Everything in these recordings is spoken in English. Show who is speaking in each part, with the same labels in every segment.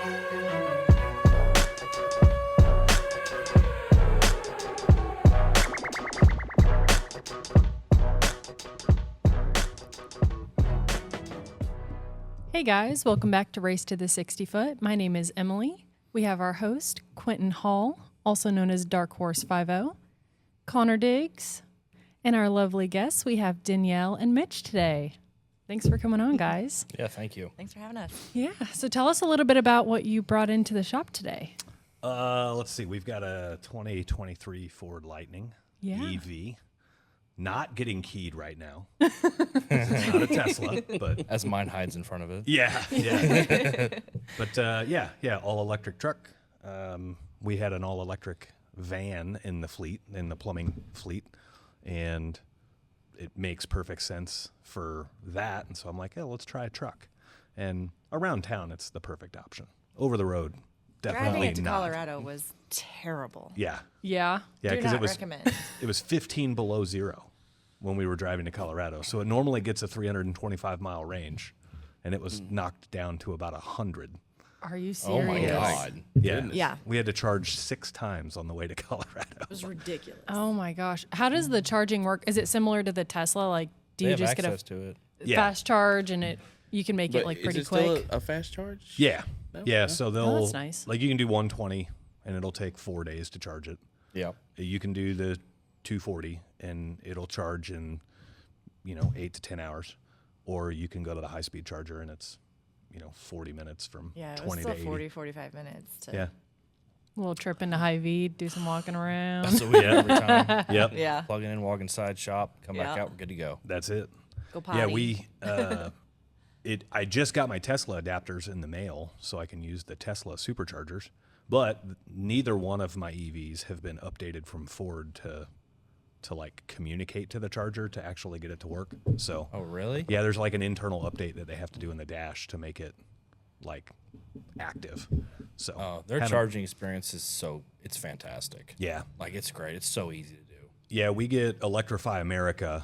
Speaker 1: Hey guys, welcome back to Race to the 60 Foot. My name is Emily. We have our host, Quenton Hall, also known as Dark Horse 50, Connor Diggs, and our lovely guests, we have Danielle and Mitch today. Thanks for coming on, guys.
Speaker 2: Yeah, thank you.
Speaker 3: Thanks for having us.
Speaker 1: Yeah, so tell us a little bit about what you brought into the shop today.
Speaker 4: Let's see. We've got a 2023 Ford Lightning EV. Not getting keyed right now. It's not a Tesla, but
Speaker 2: as mine hides in front of it.
Speaker 4: yeah. But all electric truck. We had an all electric van in the plumbing fleet, and it makes perfect sense for that. And so I'm like, let's try a truck. And around town, it's the perfect option. Over the road, definitely
Speaker 3: Driving into
Speaker 4: not.
Speaker 3: Colorado was terrible.
Speaker 4: Yeah,
Speaker 3: because
Speaker 4: it was
Speaker 3: recommend.
Speaker 4: It was 15 below zero when we were driving to Colorado. So it normally gets a 325-mile range, and it was knocked down to about 100.
Speaker 1: Are you serious?
Speaker 2: Oh my God.
Speaker 4: Yeah.
Speaker 3: Yeah.
Speaker 4: We had to charge 6 times on the way to Colorado.
Speaker 3: It was ridiculous.
Speaker 1: Oh my gosh. How does the charging work? Is it similar to the Tesla? Like, do
Speaker 2: They
Speaker 1: you
Speaker 2: have
Speaker 1: just get
Speaker 2: access
Speaker 1: a
Speaker 2: to it.
Speaker 1: fast charge and you can make it like pretty
Speaker 5: is it still
Speaker 1: quick?
Speaker 5: a fast charge?
Speaker 4: Yeah.
Speaker 5: No?
Speaker 4: Yeah, so they'll,
Speaker 1: that's nice.
Speaker 4: like, you can do 120, and it'll take 4 days to charge it.
Speaker 2: Yeah.
Speaker 4: You can do the 240, and it'll charge in, 8 to 10 hours. Or you can go to the high-speed charger, and it's, 40 minutes from
Speaker 3: Yeah, it
Speaker 4: 20
Speaker 3: was still
Speaker 4: to 80.
Speaker 3: 40, 45 minutes. To,
Speaker 4: Yeah.
Speaker 1: A little trip into Hy-Vee, do some walking around.
Speaker 2: That's what we do every time.
Speaker 4: Yep.
Speaker 3: Yeah.
Speaker 2: Plug it in, walk inside, shop, come back
Speaker 3: Yeah.
Speaker 2: out, we're good to go.
Speaker 4: That's it.
Speaker 3: Go potty.
Speaker 4: Yeah, we I just got my Tesla adapters in the mail so I can use the Tesla superchargers, but neither one of my EVs have been updated from Ford to like communicate to the charger to actually get it to work. So
Speaker 2: Oh, really?
Speaker 4: yeah, there's like an internal update that they have to do in the dash to make it like active. So
Speaker 2: Their
Speaker 4: haven't-
Speaker 2: charging experience is it's fantastic.
Speaker 4: Yeah.
Speaker 2: Like, it's great. It's so easy to do.
Speaker 4: Yeah, we get Electrify America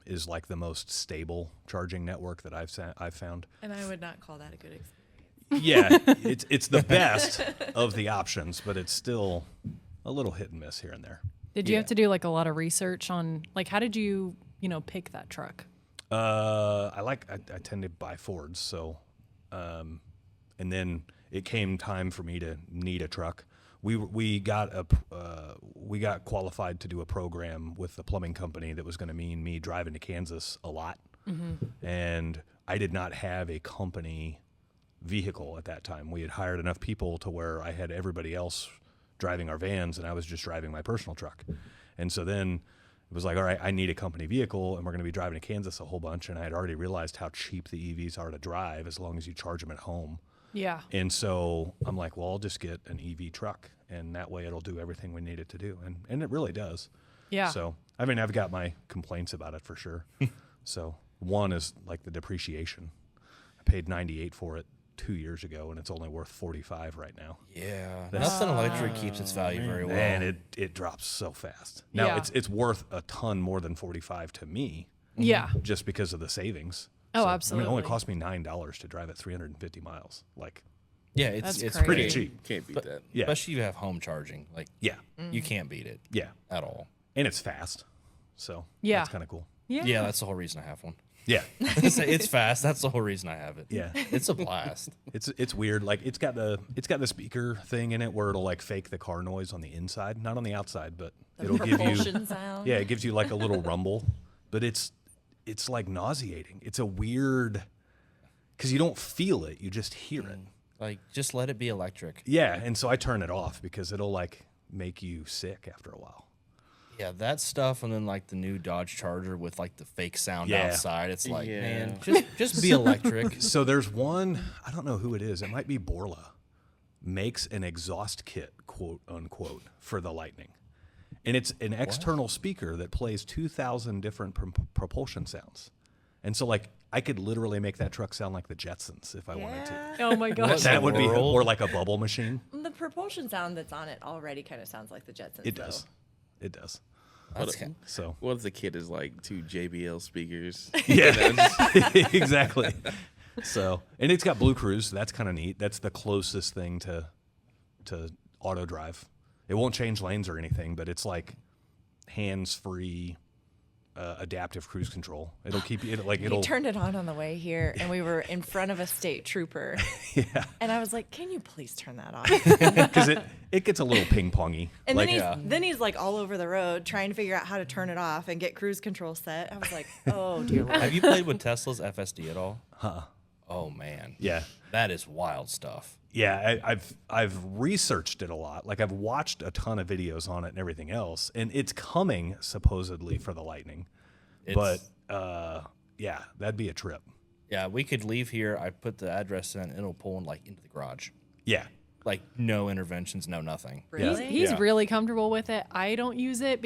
Speaker 4: is like the most stable charging network that I've found.
Speaker 3: And I would not call that a good experience.
Speaker 4: Yeah, it's the best of the options, but it's still a little hit and miss here and there.
Speaker 1: Did you have to do like a lot of research on like how did you pick that truck?
Speaker 4: I tend to buy Fords, so and then it came time for me to need a truck. We got qualified to do a program with the plumbing company that was going to mean me driving to Kansas a lot, and I did not have a company vehicle at that time. We had hired enough people to where I had everybody else driving our vans, and I was just driving my personal truck. And so then it was like, all right, I need a company vehicle, and we're going to be driving to Kansas a whole bunch. And I had already realized how cheap the EVs are to drive as long as you charge them at home.
Speaker 1: Yeah.
Speaker 4: And so I'm like, well, I'll just get an EV truck, and that way it'll do everything we need it to do. And it really does.
Speaker 1: Yeah.
Speaker 4: So, I mean, I've got my complaints about it for sure. So one is like the depreciation. I paid $98 for it 2 years ago, and it's only worth $45 right now.
Speaker 2: Yeah. Nothing electric keeps its value very well.
Speaker 4: And it drops so fast. Now
Speaker 1: Yeah.
Speaker 4: it's worth a ton more than $45 to me.
Speaker 1: Yeah.
Speaker 4: Just because of the savings.
Speaker 1: Oh,
Speaker 4: So,
Speaker 1: absolutely.
Speaker 4: I mean, it only cost me $9 to drive it 350 miles. Like,
Speaker 2: Yeah,
Speaker 1: That's
Speaker 2: it's
Speaker 1: crazy.
Speaker 4: pretty
Speaker 2: great.
Speaker 4: cheap.
Speaker 5: Can't beat
Speaker 2: But,
Speaker 5: that.
Speaker 4: Yeah.
Speaker 2: Especially if you have home charging. Like,
Speaker 4: Yeah.
Speaker 2: you can't beat it
Speaker 4: Yeah.
Speaker 2: at all.
Speaker 4: And it's fast. So
Speaker 1: Yeah.
Speaker 4: that's kind of cool.
Speaker 1: Yeah.
Speaker 2: Yeah, that's the whole reason I have one.
Speaker 4: Yeah.
Speaker 2: It's fast. That's the whole reason I have it.
Speaker 4: Yeah.
Speaker 2: It's a blast.
Speaker 4: It's weird. Like it's got the speaker thing in it where it'll like fake the car noise on the inside, not on the outside, but it'll give you
Speaker 3: Propulsion sound.
Speaker 4: Yeah, it gives you like a little rumble, but it's like nauseating. It's a weird cuz you don't feel it, you just hear it.
Speaker 2: Like, just let it be electric.
Speaker 4: Yeah, and so I turn it off because it'll like make you sick after a while.
Speaker 2: Yeah, that stuff, and then like the new Dodge Charger with like the fake sound
Speaker 4: Yeah.
Speaker 2: outside. It's like,
Speaker 5: Yeah.
Speaker 2: man, just be electric.
Speaker 4: So there's one, I don't know who it is. It might be Borla. Makes an exhaust kit, quote unquote, for the Lightning. And it's an external speaker that plays 2,000 different propulsion sounds. And so like I could literally make that truck sound like the Jetsons if I wanted to.
Speaker 1: Oh my gosh.
Speaker 4: That would be,
Speaker 2: world?
Speaker 4: or like a bubble machine.
Speaker 3: The propulsion sound that's on it already kind of sounds like the Jetsons.
Speaker 4: It does. It does.
Speaker 2: That's kind
Speaker 4: So
Speaker 5: What if the kid is like 2 JBL speakers?
Speaker 4: yeah, exactly. So, and it's got Blue Cruise. That's kind of neat. That's the closest thing to auto drive. It won't change lanes or anything, but it's like hands-free adaptive cruise control. It'll keep you like
Speaker 3: We
Speaker 4: it'll.
Speaker 3: turned it on the way here, and we were in front of a state trooper.
Speaker 4: Yeah,
Speaker 3: And I was like, "Can you please turn that off?"
Speaker 4: because it gets a little ping-pongy.
Speaker 3: And
Speaker 4: like,
Speaker 3: then he's like all over the road trying to figure out how to turn it off and get cruise control set. I was like, "Oh dear Lord."
Speaker 2: Have you played with Tesla's FSD at all?
Speaker 4: Huh.
Speaker 2: Oh man.
Speaker 4: Yeah.
Speaker 2: That is wild stuff.
Speaker 4: Yeah, I've researched it a lot. Like I've watched a ton of videos on it and everything else, and it's coming supposedly for the Lightning. But yeah, that'd be a trip.
Speaker 2: Yeah, we could leave here. I put the address in, and it'll pull in like into the garage.
Speaker 4: Yeah.
Speaker 2: Like no interventions, no nothing.
Speaker 3: Really?
Speaker 1: He's
Speaker 2: Yeah.
Speaker 1: really comfortable with it. I don't use it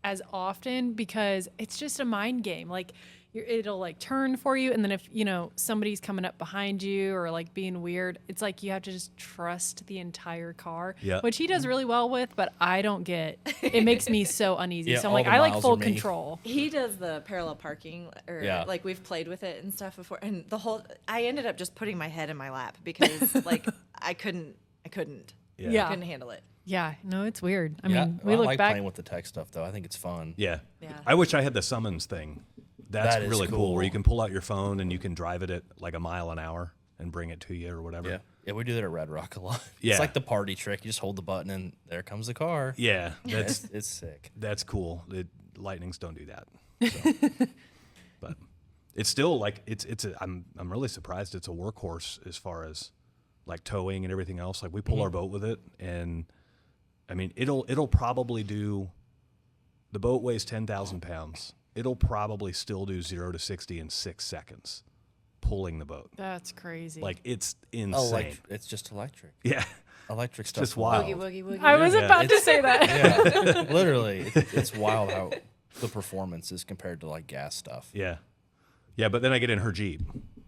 Speaker 1: as often because it's just a mind game. Like it'll like turn for you, and then if somebody's coming up behind you or like being weird, it's like you have to just trust the entire car.
Speaker 4: Yeah.
Speaker 1: Which he does really well with, but I don't get. It makes me so uneasy.
Speaker 2: Yeah,
Speaker 1: So I'm
Speaker 2: all
Speaker 1: like,
Speaker 2: the
Speaker 1: I like
Speaker 2: miles
Speaker 1: full
Speaker 2: are me.
Speaker 1: control.
Speaker 3: He does the parallel parking, or
Speaker 2: Yeah.
Speaker 3: like we've played with it and stuff before. And I ended up just putting my head in my lap because like I couldn't
Speaker 1: Yeah.
Speaker 3: couldn't handle it.
Speaker 1: Yeah, no, it's weird. I
Speaker 2: Yeah,
Speaker 1: mean, we
Speaker 2: I
Speaker 1: look
Speaker 2: like
Speaker 1: back.
Speaker 2: playing with the tech stuff though. I think it's fun.
Speaker 4: Yeah.
Speaker 3: Yeah.
Speaker 4: I wish I had the summons thing. That's
Speaker 2: That is
Speaker 4: really cool. Where
Speaker 2: cool.
Speaker 4: you can pull out your phone and you can drive it at like a mile an hour and bring it to you or whatever.
Speaker 2: Yeah. Yeah, we do that at Red Rock a lot.
Speaker 4: Yeah.
Speaker 2: It's like the party trick. You just hold the button and there comes the car.
Speaker 4: Yeah,
Speaker 2: It's sick.
Speaker 4: that's cool. Lightnings don't do that. So. But it's still like I'm really surprised it's a workhorse as far as like towing and everything else. Like we pull our boat with it, and I mean it'll probably do. The boat weighs 10,000 pounds. It'll probably still do 0 to 60 in 6 seconds, pulling the boat.
Speaker 1: That's crazy.
Speaker 4: Like it's
Speaker 2: Oh,
Speaker 4: insane.
Speaker 2: like it's just electric.
Speaker 4: Yeah,
Speaker 2: Electric stuff.
Speaker 4: just wild.
Speaker 3: Woogie woogie woogie.
Speaker 1: I was
Speaker 2: Yeah.
Speaker 1: about to say that.
Speaker 2: Yeah, literally, it's wild how the performance is compared to like gas stuff.
Speaker 4: Yeah, yeah. But then I get in her Jeep,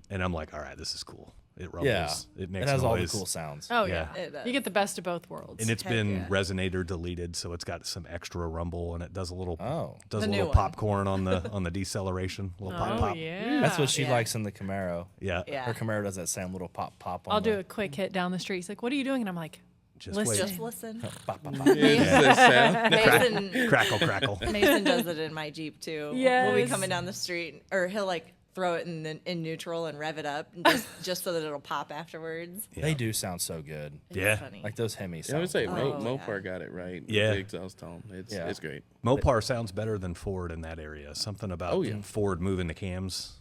Speaker 4: and I'm like, all right, this is cool. It rumbles.
Speaker 2: Yeah,
Speaker 4: It makes
Speaker 2: it has all the
Speaker 4: noise.
Speaker 2: cool sounds.
Speaker 1: Oh
Speaker 4: Yeah.
Speaker 1: yeah,
Speaker 3: It does.
Speaker 1: you get the best of both worlds.
Speaker 4: And it's
Speaker 3: Heck
Speaker 4: been
Speaker 3: yeah.
Speaker 4: resonator deleted, so it's got some extra rumble, and it does a little
Speaker 3: The
Speaker 4: a
Speaker 3: new
Speaker 4: little
Speaker 3: one.
Speaker 4: popcorn on the deceleration, little pop
Speaker 1: Oh
Speaker 4: pop.
Speaker 1: yeah,
Speaker 2: That's what she
Speaker 3: Yeah.
Speaker 2: likes in the Camaro.
Speaker 4: Yeah.
Speaker 3: Yeah.
Speaker 2: Her Camaro does that same little pop pop. On
Speaker 1: I'll do
Speaker 2: the,
Speaker 1: a quick hit down the street. He's like, "What are you doing?" And I'm like,
Speaker 4: Just
Speaker 1: Listen.
Speaker 4: wait.
Speaker 3: Just listen.
Speaker 2: Pop, pop, pop.
Speaker 3: Mason
Speaker 4: Crackle, crackle.
Speaker 3: Mason does it in my Jeep too. We'll be
Speaker 1: Yes.
Speaker 3: coming down the street, or he'll like throw it in neutral and rev it up, and just so that it'll pop afterwards.
Speaker 2: They do sound so good.
Speaker 3: It's
Speaker 4: Yeah.
Speaker 3: funny.
Speaker 2: Like those Hemis.
Speaker 5: I would say
Speaker 3: Oh,
Speaker 5: Mopar
Speaker 3: yeah.
Speaker 5: got it right. with
Speaker 4: Yeah.
Speaker 5: The exhaust tone.
Speaker 2: Yeah.
Speaker 5: It's great.
Speaker 4: Mopar sounds better than Ford in that area. Something about
Speaker 5: Oh, yeah.
Speaker 4: Ford moving the cams,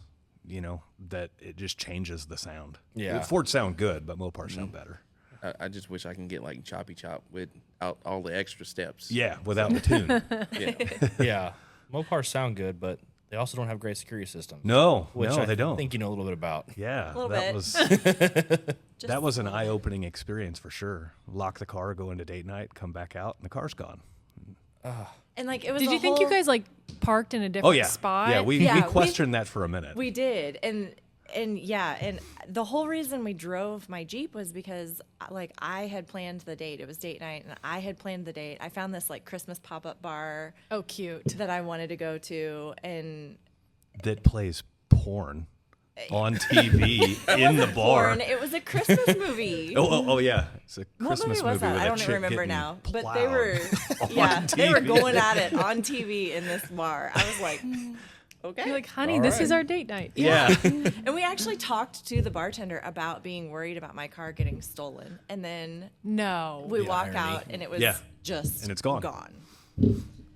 Speaker 4: that it just changes the sound.
Speaker 2: Yeah.
Speaker 4: Ford sound good, but Mopar sound better.
Speaker 5: I just wish I can get like Choppy Chop without all the extra steps.
Speaker 4: Yeah, without the tune.
Speaker 5: Yeah.
Speaker 2: Yeah, Mopars sound good, but they also don't have great security systems.
Speaker 4: No,
Speaker 2: which
Speaker 4: no,
Speaker 2: I
Speaker 4: they don't.
Speaker 2: think you know a little bit about.
Speaker 4: Yeah,
Speaker 3: Little
Speaker 4: that
Speaker 3: bit.
Speaker 4: was
Speaker 3: Just
Speaker 4: that was
Speaker 3: a
Speaker 4: an
Speaker 3: little bit.
Speaker 4: eye-opening experience for sure. Lock the car, go into date night, come back out, and the car's gone.
Speaker 3: And like it was.
Speaker 1: "Did
Speaker 3: the
Speaker 1: you think you
Speaker 3: whole-
Speaker 1: guys like parked in a
Speaker 4: Oh
Speaker 1: different
Speaker 4: yeah,
Speaker 1: spot?"
Speaker 4: yeah. We
Speaker 3: Yeah, we-
Speaker 4: questioned that for a minute.
Speaker 3: We did, and yeah, and the whole reason we drove my Jeep was because like I had planned the date. It was date night, and I had planned the date. I found this like Christmas pop-up bar
Speaker 1: Oh, cute.
Speaker 3: that I wanted to go to, and
Speaker 4: that plays porn on TV in the bar.
Speaker 3: porn. It was a Christmas movie.
Speaker 4: Oh, yeah, it's a
Speaker 3: What
Speaker 4: Christmas
Speaker 3: movie was that?
Speaker 4: with
Speaker 3: I
Speaker 4: a
Speaker 3: don't
Speaker 4: chick
Speaker 3: even remember
Speaker 4: getting
Speaker 3: now. But they
Speaker 4: plowed
Speaker 3: were,
Speaker 4: on
Speaker 3: yeah, they were
Speaker 4: TV.
Speaker 3: going at it on TV in this bar. I was like, okay.
Speaker 1: You're like, "Honey,
Speaker 2: All
Speaker 1: this
Speaker 2: right.
Speaker 1: is our date night."
Speaker 4: Yeah,
Speaker 3: And we actually talked to the bartender about being worried about my car getting stolen. And then
Speaker 1: No.
Speaker 3: we
Speaker 2: The
Speaker 3: walk
Speaker 2: irony.
Speaker 3: out, and it was
Speaker 4: Yeah.
Speaker 3: just
Speaker 4: And it's gone.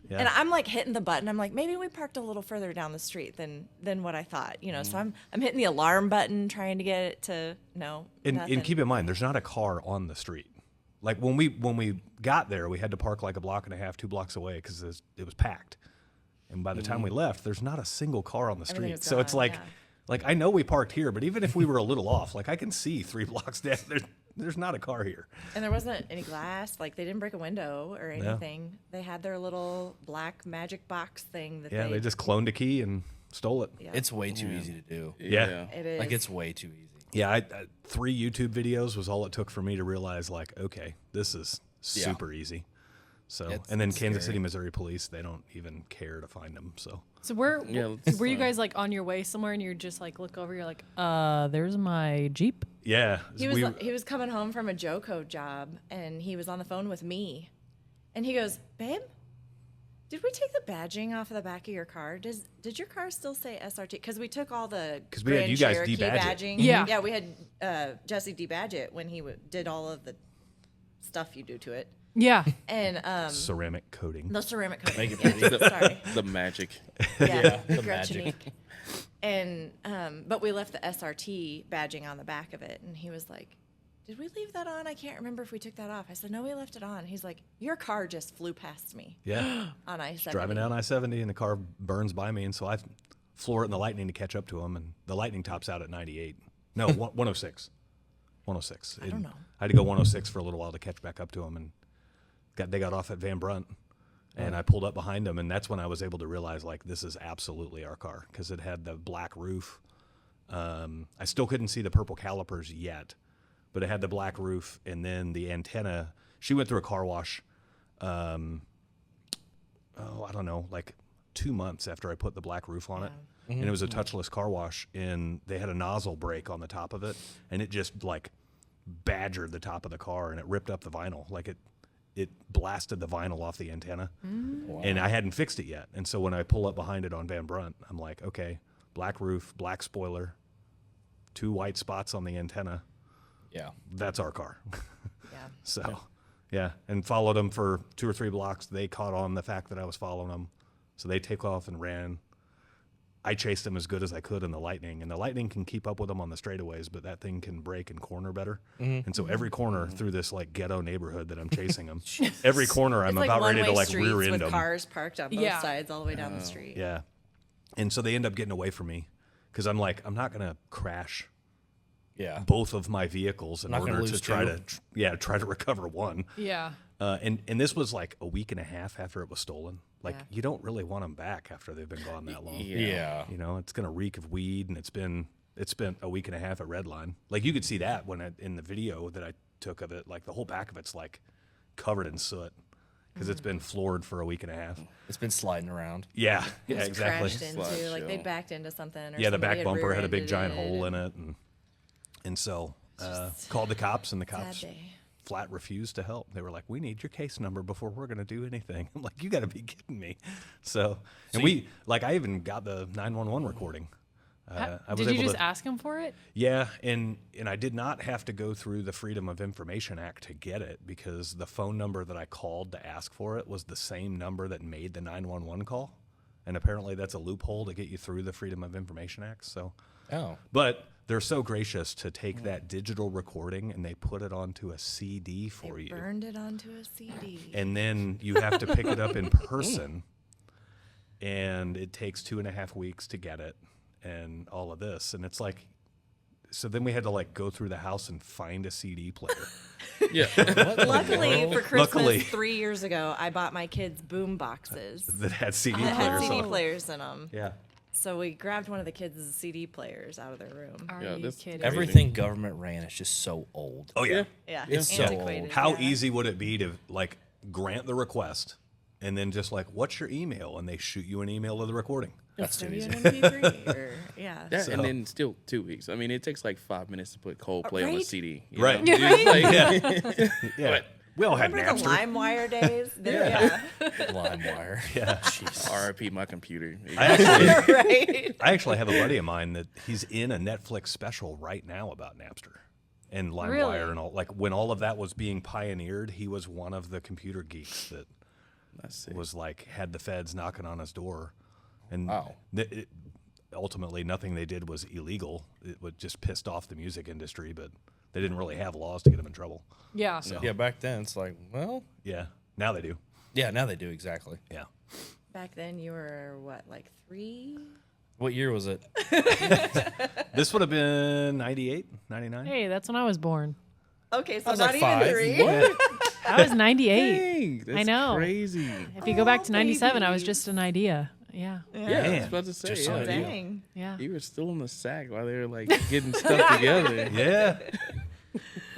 Speaker 4: yeah.
Speaker 3: And I'm like hitting the button. I'm like, maybe we parked a little further down the street than what I thought, So I'm hitting the alarm button, trying to get it to
Speaker 4: and
Speaker 3: nothing.
Speaker 4: keep in mind, there's not a car on the street. Like when we got there, we had to park like a block and a half, 2 blocks away because it was packed. And by the time we left, there's not a single car on the
Speaker 3: Everything
Speaker 4: street.
Speaker 3: was
Speaker 4: So it's
Speaker 3: gone,
Speaker 4: like,
Speaker 3: yeah.
Speaker 4: like I know we parked here, but even if we were a little off, like I can see 3 blocks down. There's not a car here.
Speaker 3: And there wasn't any glass. Like they didn't break a window or anything. They had their little black magic box thing that
Speaker 4: Yeah, they just cloned a key and stole it.
Speaker 3: Yeah.
Speaker 2: It's way too easy to do.
Speaker 4: Yeah.
Speaker 3: It is.
Speaker 2: Like it's way too easy.
Speaker 4: Yeah, I 3 YouTube videos was all it took for me to realize, like, okay, this is super easy. So,
Speaker 2: It's-
Speaker 4: and then
Speaker 2: it's
Speaker 4: Kansas
Speaker 2: scary.
Speaker 4: City, Missouri police, they don't even care to find them. So,
Speaker 1: So
Speaker 5: Yeah, it's
Speaker 1: were you
Speaker 5: fine.
Speaker 1: guys like on your way somewhere and you're just like look over, you're like, there's my Jeep.
Speaker 4: yeah.
Speaker 3: He was coming home from a Joco job, and he was on the phone with me, and he goes, "Babe, did we take the badging off of the back of your car? Did your car still say SRT? Because we took all the
Speaker 4: 'Cause we had
Speaker 3: Grand
Speaker 4: you guys
Speaker 3: Cherokee
Speaker 4: debadge it.
Speaker 3: badging.
Speaker 1: Yeah.
Speaker 3: yeah, we had Jesse debadge it when he did all of the stuff you do to it,
Speaker 1: Yeah.
Speaker 3: and
Speaker 4: ceramic coating.
Speaker 3: the ceramic coating.
Speaker 2: Make it
Speaker 3: Yeah,
Speaker 2: pretty.
Speaker 3: sorry,
Speaker 5: The magic.
Speaker 3: yeah, the
Speaker 2: the magic.
Speaker 3: Gretchenique. And but we left the SRT badging on the back of it, and he was like, "Did we leave that on? I can't remember if we took that off." I said, "No, we left it on." He's like, "Your car just flew past me
Speaker 4: Yeah.
Speaker 3: on I-70."
Speaker 4: Driving down I-70 and the car burns by me, and so I floor it in the Lightning to catch up to him, and the Lightning tops out at 98. No, 106. 106.
Speaker 3: I don't know.
Speaker 4: I had to go 106 for a little while to catch back up to him, and they got off at Van Brunt, and I pulled up behind them, and that's when I was able to realize, like, this is absolutely our car, because it had the black roof. I still couldn't see the purple calipers yet, but it had the black roof, and then the antenna. She went through a car wash, I don't know, like 2 months after I put the black roof on it. And it was a touchless car wash, and they had a nozzle break on the top of it, and it just like badgered the top of the car, and it ripped up the vinyl. Like it blasted the vinyl off the antenna, and I hadn't fixed it yet. And so when I pull up behind it on Van Brunt, I'm like, okay, black roof, black spoiler, 2 white spots on the antenna.
Speaker 2: Yeah.
Speaker 4: That's our car.
Speaker 3: Yeah.
Speaker 4: So, yeah, and followed them for 2 or 3 blocks. They caught on the fact that I was following them, so they take off and ran. I chased them as good as I could in the Lightning, and the Lightning can keep up with them on the straightaways, but that thing can brake and corner better. And so every corner through this like ghetto neighborhood that I'm chasing them, every corner I'm
Speaker 3: It's
Speaker 4: about
Speaker 3: like
Speaker 4: ready to
Speaker 3: one-way
Speaker 4: like
Speaker 3: streets
Speaker 4: rear end
Speaker 3: with
Speaker 4: them.
Speaker 3: cars parked on both
Speaker 1: Yeah.
Speaker 3: sides all the way down the street.
Speaker 4: Yeah, and so they end up getting away from me because I'm like, I'm not gonna crash
Speaker 2: Yeah.
Speaker 4: both of my vehicles in
Speaker 2: Not gonna
Speaker 4: order to
Speaker 2: lose
Speaker 4: try
Speaker 2: two.
Speaker 4: to try to recover one.
Speaker 1: Yeah.
Speaker 4: And this was like a week and a half after it was stolen. Like
Speaker 3: Yeah.
Speaker 4: you don't really want them back after they've been gone that long.
Speaker 2: Yeah.
Speaker 4: You know, it's gonna reek of weed, and it's spent a week and a half at Redline. Like you could see that when in the video that I took of it, like the whole back of it's like covered in soot because it's been floored for a week and a half.
Speaker 2: It's been sliding around.
Speaker 4: Yeah,
Speaker 3: It
Speaker 4: yeah,
Speaker 3: was
Speaker 4: exactly.
Speaker 3: crashed into,
Speaker 5: Slide
Speaker 3: like they
Speaker 5: show.
Speaker 3: backed into something. Or
Speaker 4: Yeah, the
Speaker 3: somebody
Speaker 4: back bumper had a big
Speaker 3: rear-ended
Speaker 4: giant
Speaker 3: it,
Speaker 4: hole in
Speaker 3: and-
Speaker 4: it, and so called the cops, and the
Speaker 3: Sad
Speaker 4: cops
Speaker 3: day.
Speaker 4: flat refused to help. They were like, "We need your case number before we're going to do anything." I'm like, "You got to be kidding me!" So, and I even got the 911 recording. I was
Speaker 1: Did you
Speaker 4: able
Speaker 1: just
Speaker 4: to,
Speaker 1: ask him for it?
Speaker 4: yeah, and I did not have to go through the Freedom of Information Act to get it because the phone number that I called to ask for it was the same number that made the 911 call, and apparently that's a loophole to get you through the Freedom of Information Act. So.
Speaker 2: Oh.
Speaker 4: But they're so gracious to take that digital recording and they put it onto a CD for
Speaker 3: They
Speaker 4: you.
Speaker 3: burned it onto a CD.
Speaker 4: And then you have to pick it up in person. And it takes 2.5 weeks to get it and all of this. And it's like, so then we had to like go through the house and find a CD player.
Speaker 5: Yeah.
Speaker 3: Luckily for Christmas
Speaker 4: Luckily.
Speaker 3: 3 years ago, I bought my kids boom boxes
Speaker 4: that had CD
Speaker 3: that had
Speaker 4: players
Speaker 3: CD
Speaker 4: on.
Speaker 3: players in them.
Speaker 4: Yeah.
Speaker 3: So we grabbed one of the kids' CD players out of their room.
Speaker 1: Are
Speaker 5: Yeah,
Speaker 1: you
Speaker 5: that's
Speaker 1: kidding?
Speaker 2: Everything government ran is just so old.
Speaker 4: Oh, yeah.
Speaker 3: Yeah,
Speaker 2: It's so
Speaker 3: antiquated.
Speaker 2: old.
Speaker 4: How
Speaker 3: yeah.
Speaker 4: easy would it be to like grant the request and then just like, what's your email? And they shoot you an email of the recording.
Speaker 2: That's too
Speaker 3: Send you
Speaker 2: easy.
Speaker 3: an MP3 or, yeah.
Speaker 5: Yeah,
Speaker 4: So-
Speaker 5: and then still 2 weeks. I mean, it takes like 5 minutes to put Coldplay on a
Speaker 3: Right?
Speaker 5: CD. you
Speaker 4: Right.
Speaker 5: know? It's like-
Speaker 4: Yeah. Yeah. We all had
Speaker 3: Remember the
Speaker 4: Napster.
Speaker 3: LimeWire days? Yeah.
Speaker 2: LimeWire.
Speaker 4: Yeah.
Speaker 2: Jeez.
Speaker 5: RIP my computer.
Speaker 3: Right.
Speaker 4: I actually have a buddy of mine that he's in a Netflix special right now about Napster and LimeWire
Speaker 1: Really?
Speaker 4: and all. Like when all of that was being pioneered, he was one of the computer geeks that
Speaker 5: That's sick.
Speaker 4: was like had the feds knocking on his door, and
Speaker 2: Wow.
Speaker 4: ultimately nothing they did was illegal. It would just pissed off the music industry, but they didn't really have laws to get them in trouble.
Speaker 1: Yeah.
Speaker 2: Yeah, back then it's like, well,
Speaker 4: Yeah, now they do.
Speaker 2: yeah, now they do exactly.
Speaker 4: Yeah,
Speaker 3: Back then you were, what, like 3?
Speaker 2: What year was it?
Speaker 4: this would have been 98, 99.
Speaker 1: Hey, that's when I was born.
Speaker 3: Okay, so
Speaker 2: I was
Speaker 3: not
Speaker 2: like
Speaker 3: even
Speaker 2: 5.
Speaker 3: 3.
Speaker 2: What?
Speaker 1: I was 98.
Speaker 5: Dang, that's
Speaker 1: know.
Speaker 5: crazy.
Speaker 1: If you go back to
Speaker 3: Oh,
Speaker 1: 97, I was
Speaker 3: babies.
Speaker 1: just an idea. Yeah.
Speaker 5: Yeah, I
Speaker 4: Man,
Speaker 5: was about to say.
Speaker 2: just
Speaker 5: Yeah,
Speaker 2: an idea.
Speaker 3: Dang.
Speaker 1: Yeah.
Speaker 5: you were still in the sack while they were like getting stuff together.
Speaker 4: Yeah.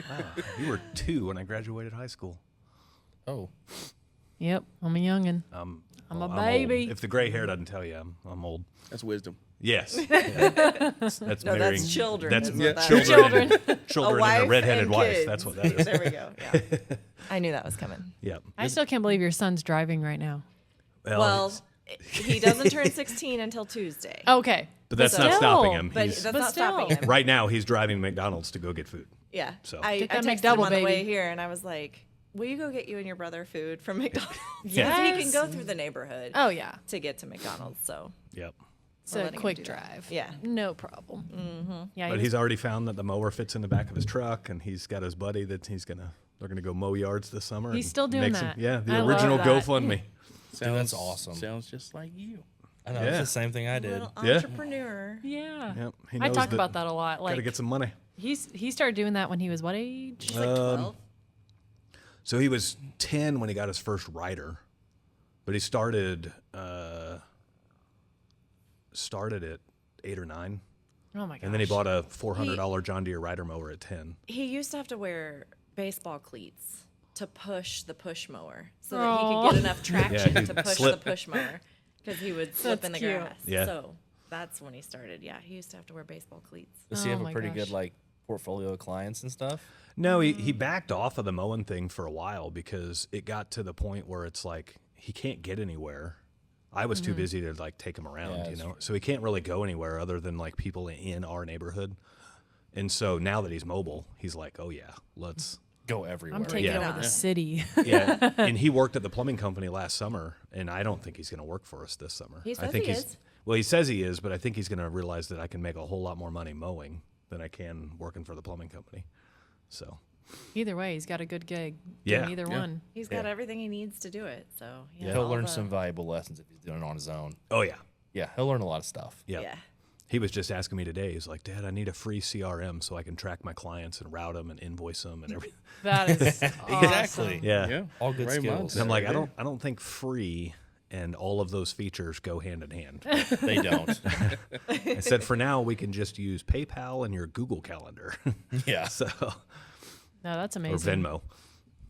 Speaker 4: Wow, you were 2 when I graduated high school.
Speaker 2: Oh.
Speaker 1: Yep, I'm a youngin'. I'm a baby.
Speaker 4: Old. If the gray hair doesn't tell you, I'm old.
Speaker 5: That's wisdom.
Speaker 4: Yes. That's
Speaker 3: No,
Speaker 4: marrying.
Speaker 3: that's children.
Speaker 4: That's
Speaker 3: is what that is.
Speaker 4: children.
Speaker 3: A
Speaker 4: Children and
Speaker 3: wife
Speaker 4: a redheaded
Speaker 3: and
Speaker 4: wife.
Speaker 3: kids.
Speaker 4: That's what that is.
Speaker 3: There we go. Yeah. I knew that was coming.
Speaker 4: Yeah.
Speaker 1: I still can't believe your son's driving right now.
Speaker 3: Well, he doesn't turn 16 until Tuesday.
Speaker 1: Okay.
Speaker 4: but that's not
Speaker 1: still,
Speaker 4: stopping him.
Speaker 3: But
Speaker 4: He's,
Speaker 3: that's
Speaker 1: But
Speaker 3: not
Speaker 1: still.
Speaker 3: stopping him.
Speaker 4: right now, he's driving to McDonald's to go get food.
Speaker 3: Yeah.
Speaker 4: So.
Speaker 3: I
Speaker 1: Get that
Speaker 3: texted
Speaker 1: McDouble,
Speaker 3: him on the way
Speaker 1: baby.
Speaker 3: here, and I was like, will you go get you and your brother food from McDonald's?
Speaker 1: Yes.
Speaker 3: So he can go through the neighborhood
Speaker 1: Oh, yeah.
Speaker 3: to get to McDonald's. So
Speaker 4: Yep.
Speaker 1: It's
Speaker 3: We're
Speaker 1: a
Speaker 3: letting him
Speaker 1: quick
Speaker 3: do that.
Speaker 1: drive.
Speaker 3: Yeah.
Speaker 1: No problem. Mm-hmm. Yeah,
Speaker 4: But he's already found that the mower fits in the back of his truck, and he's got his buddy that they're gonna go mow yards this summer.
Speaker 1: He's
Speaker 4: and
Speaker 1: still doing
Speaker 4: make some-
Speaker 1: that.
Speaker 4: yeah, the
Speaker 1: I love
Speaker 4: original
Speaker 1: that.
Speaker 4: GoFundMe.
Speaker 2: That's awesome.
Speaker 5: Sounds just like you.
Speaker 2: I know,
Speaker 4: Yeah.
Speaker 2: it's the same thing I did.
Speaker 3: little
Speaker 4: Yeah.
Speaker 3: entrepreneur.
Speaker 1: yeah.
Speaker 4: Yep. He
Speaker 1: I
Speaker 4: knows
Speaker 1: talk
Speaker 4: that
Speaker 1: about that a lot.
Speaker 4: Gotta
Speaker 1: Like
Speaker 4: get some money.
Speaker 1: he started doing that when he was what age?
Speaker 3: He's like 12.
Speaker 4: So he was 10 when he got his first rider, but he started at 8 or 9,
Speaker 1: Oh my gosh.
Speaker 4: and then he bought a $400 John Deere rider mower at 10.
Speaker 3: He used to have to wear baseball cleats to push the push mower so that he
Speaker 1: Aw.
Speaker 3: could get enough traction
Speaker 4: he'd
Speaker 3: to push
Speaker 4: slip.
Speaker 3: the push mower because he would slip
Speaker 1: That's
Speaker 3: in the
Speaker 1: cute.
Speaker 3: grass.
Speaker 4: Yeah.
Speaker 3: So that's when he started. Yeah, he used to have to wear baseball cleats.
Speaker 2: Does he
Speaker 1: Oh
Speaker 2: have
Speaker 1: my
Speaker 2: a pretty
Speaker 1: gosh.
Speaker 2: good like portfolio of clients and stuff?
Speaker 4: No, he backed off of the mowing thing for a while because it got to the point where it's like he can't get anywhere. I was too busy to like take him around,
Speaker 2: Yeah,
Speaker 4: you
Speaker 2: that's
Speaker 4: know.
Speaker 2: true.
Speaker 4: So he can't really go anywhere other than like people in our neighborhood. And so now that he's mobile, he's like, "Oh yeah, let's
Speaker 2: Go everywhere.
Speaker 1: I'm taking
Speaker 4: Yeah.
Speaker 1: over the city.
Speaker 4: yeah." And he worked at the plumbing company last summer, and I don't think he's going to work for us this summer.
Speaker 3: He
Speaker 4: I
Speaker 3: says
Speaker 4: think
Speaker 3: he
Speaker 4: he's
Speaker 3: is.
Speaker 4: Well, he says he is, but I think he's going to realize that I can make a whole lot more money mowing than I can working for the plumbing company. So,
Speaker 1: Either way, he's got a good gig.
Speaker 4: Yeah.
Speaker 1: Doing either
Speaker 5: Yeah.
Speaker 1: one.
Speaker 3: He's got everything he needs to do it. So he has
Speaker 2: He'll
Speaker 3: all
Speaker 2: learn
Speaker 3: the-
Speaker 2: some valuable lessons if he's doing it on his own.
Speaker 4: oh yeah.
Speaker 2: Yeah, he'll learn a lot of stuff.
Speaker 4: Yeah.
Speaker 3: Yeah.
Speaker 4: He was just asking me today. He's like, "Dad, I need a free CRM so I can track my clients and route them and invoice them and everything."
Speaker 1: That is
Speaker 2: Exactly.
Speaker 4: Yeah.
Speaker 5: Yeah.
Speaker 2: All good
Speaker 5: Right
Speaker 2: skills.
Speaker 4: And I'm like,
Speaker 5: Right there.
Speaker 4: I don't think free and all of those features go hand in hand.
Speaker 2: They don't.
Speaker 4: I said, for now, we can just use PayPal and your Google Calendar,
Speaker 2: Yeah.
Speaker 4: so
Speaker 1: No, that's
Speaker 4: or
Speaker 1: amazing.
Speaker 4: Venmo.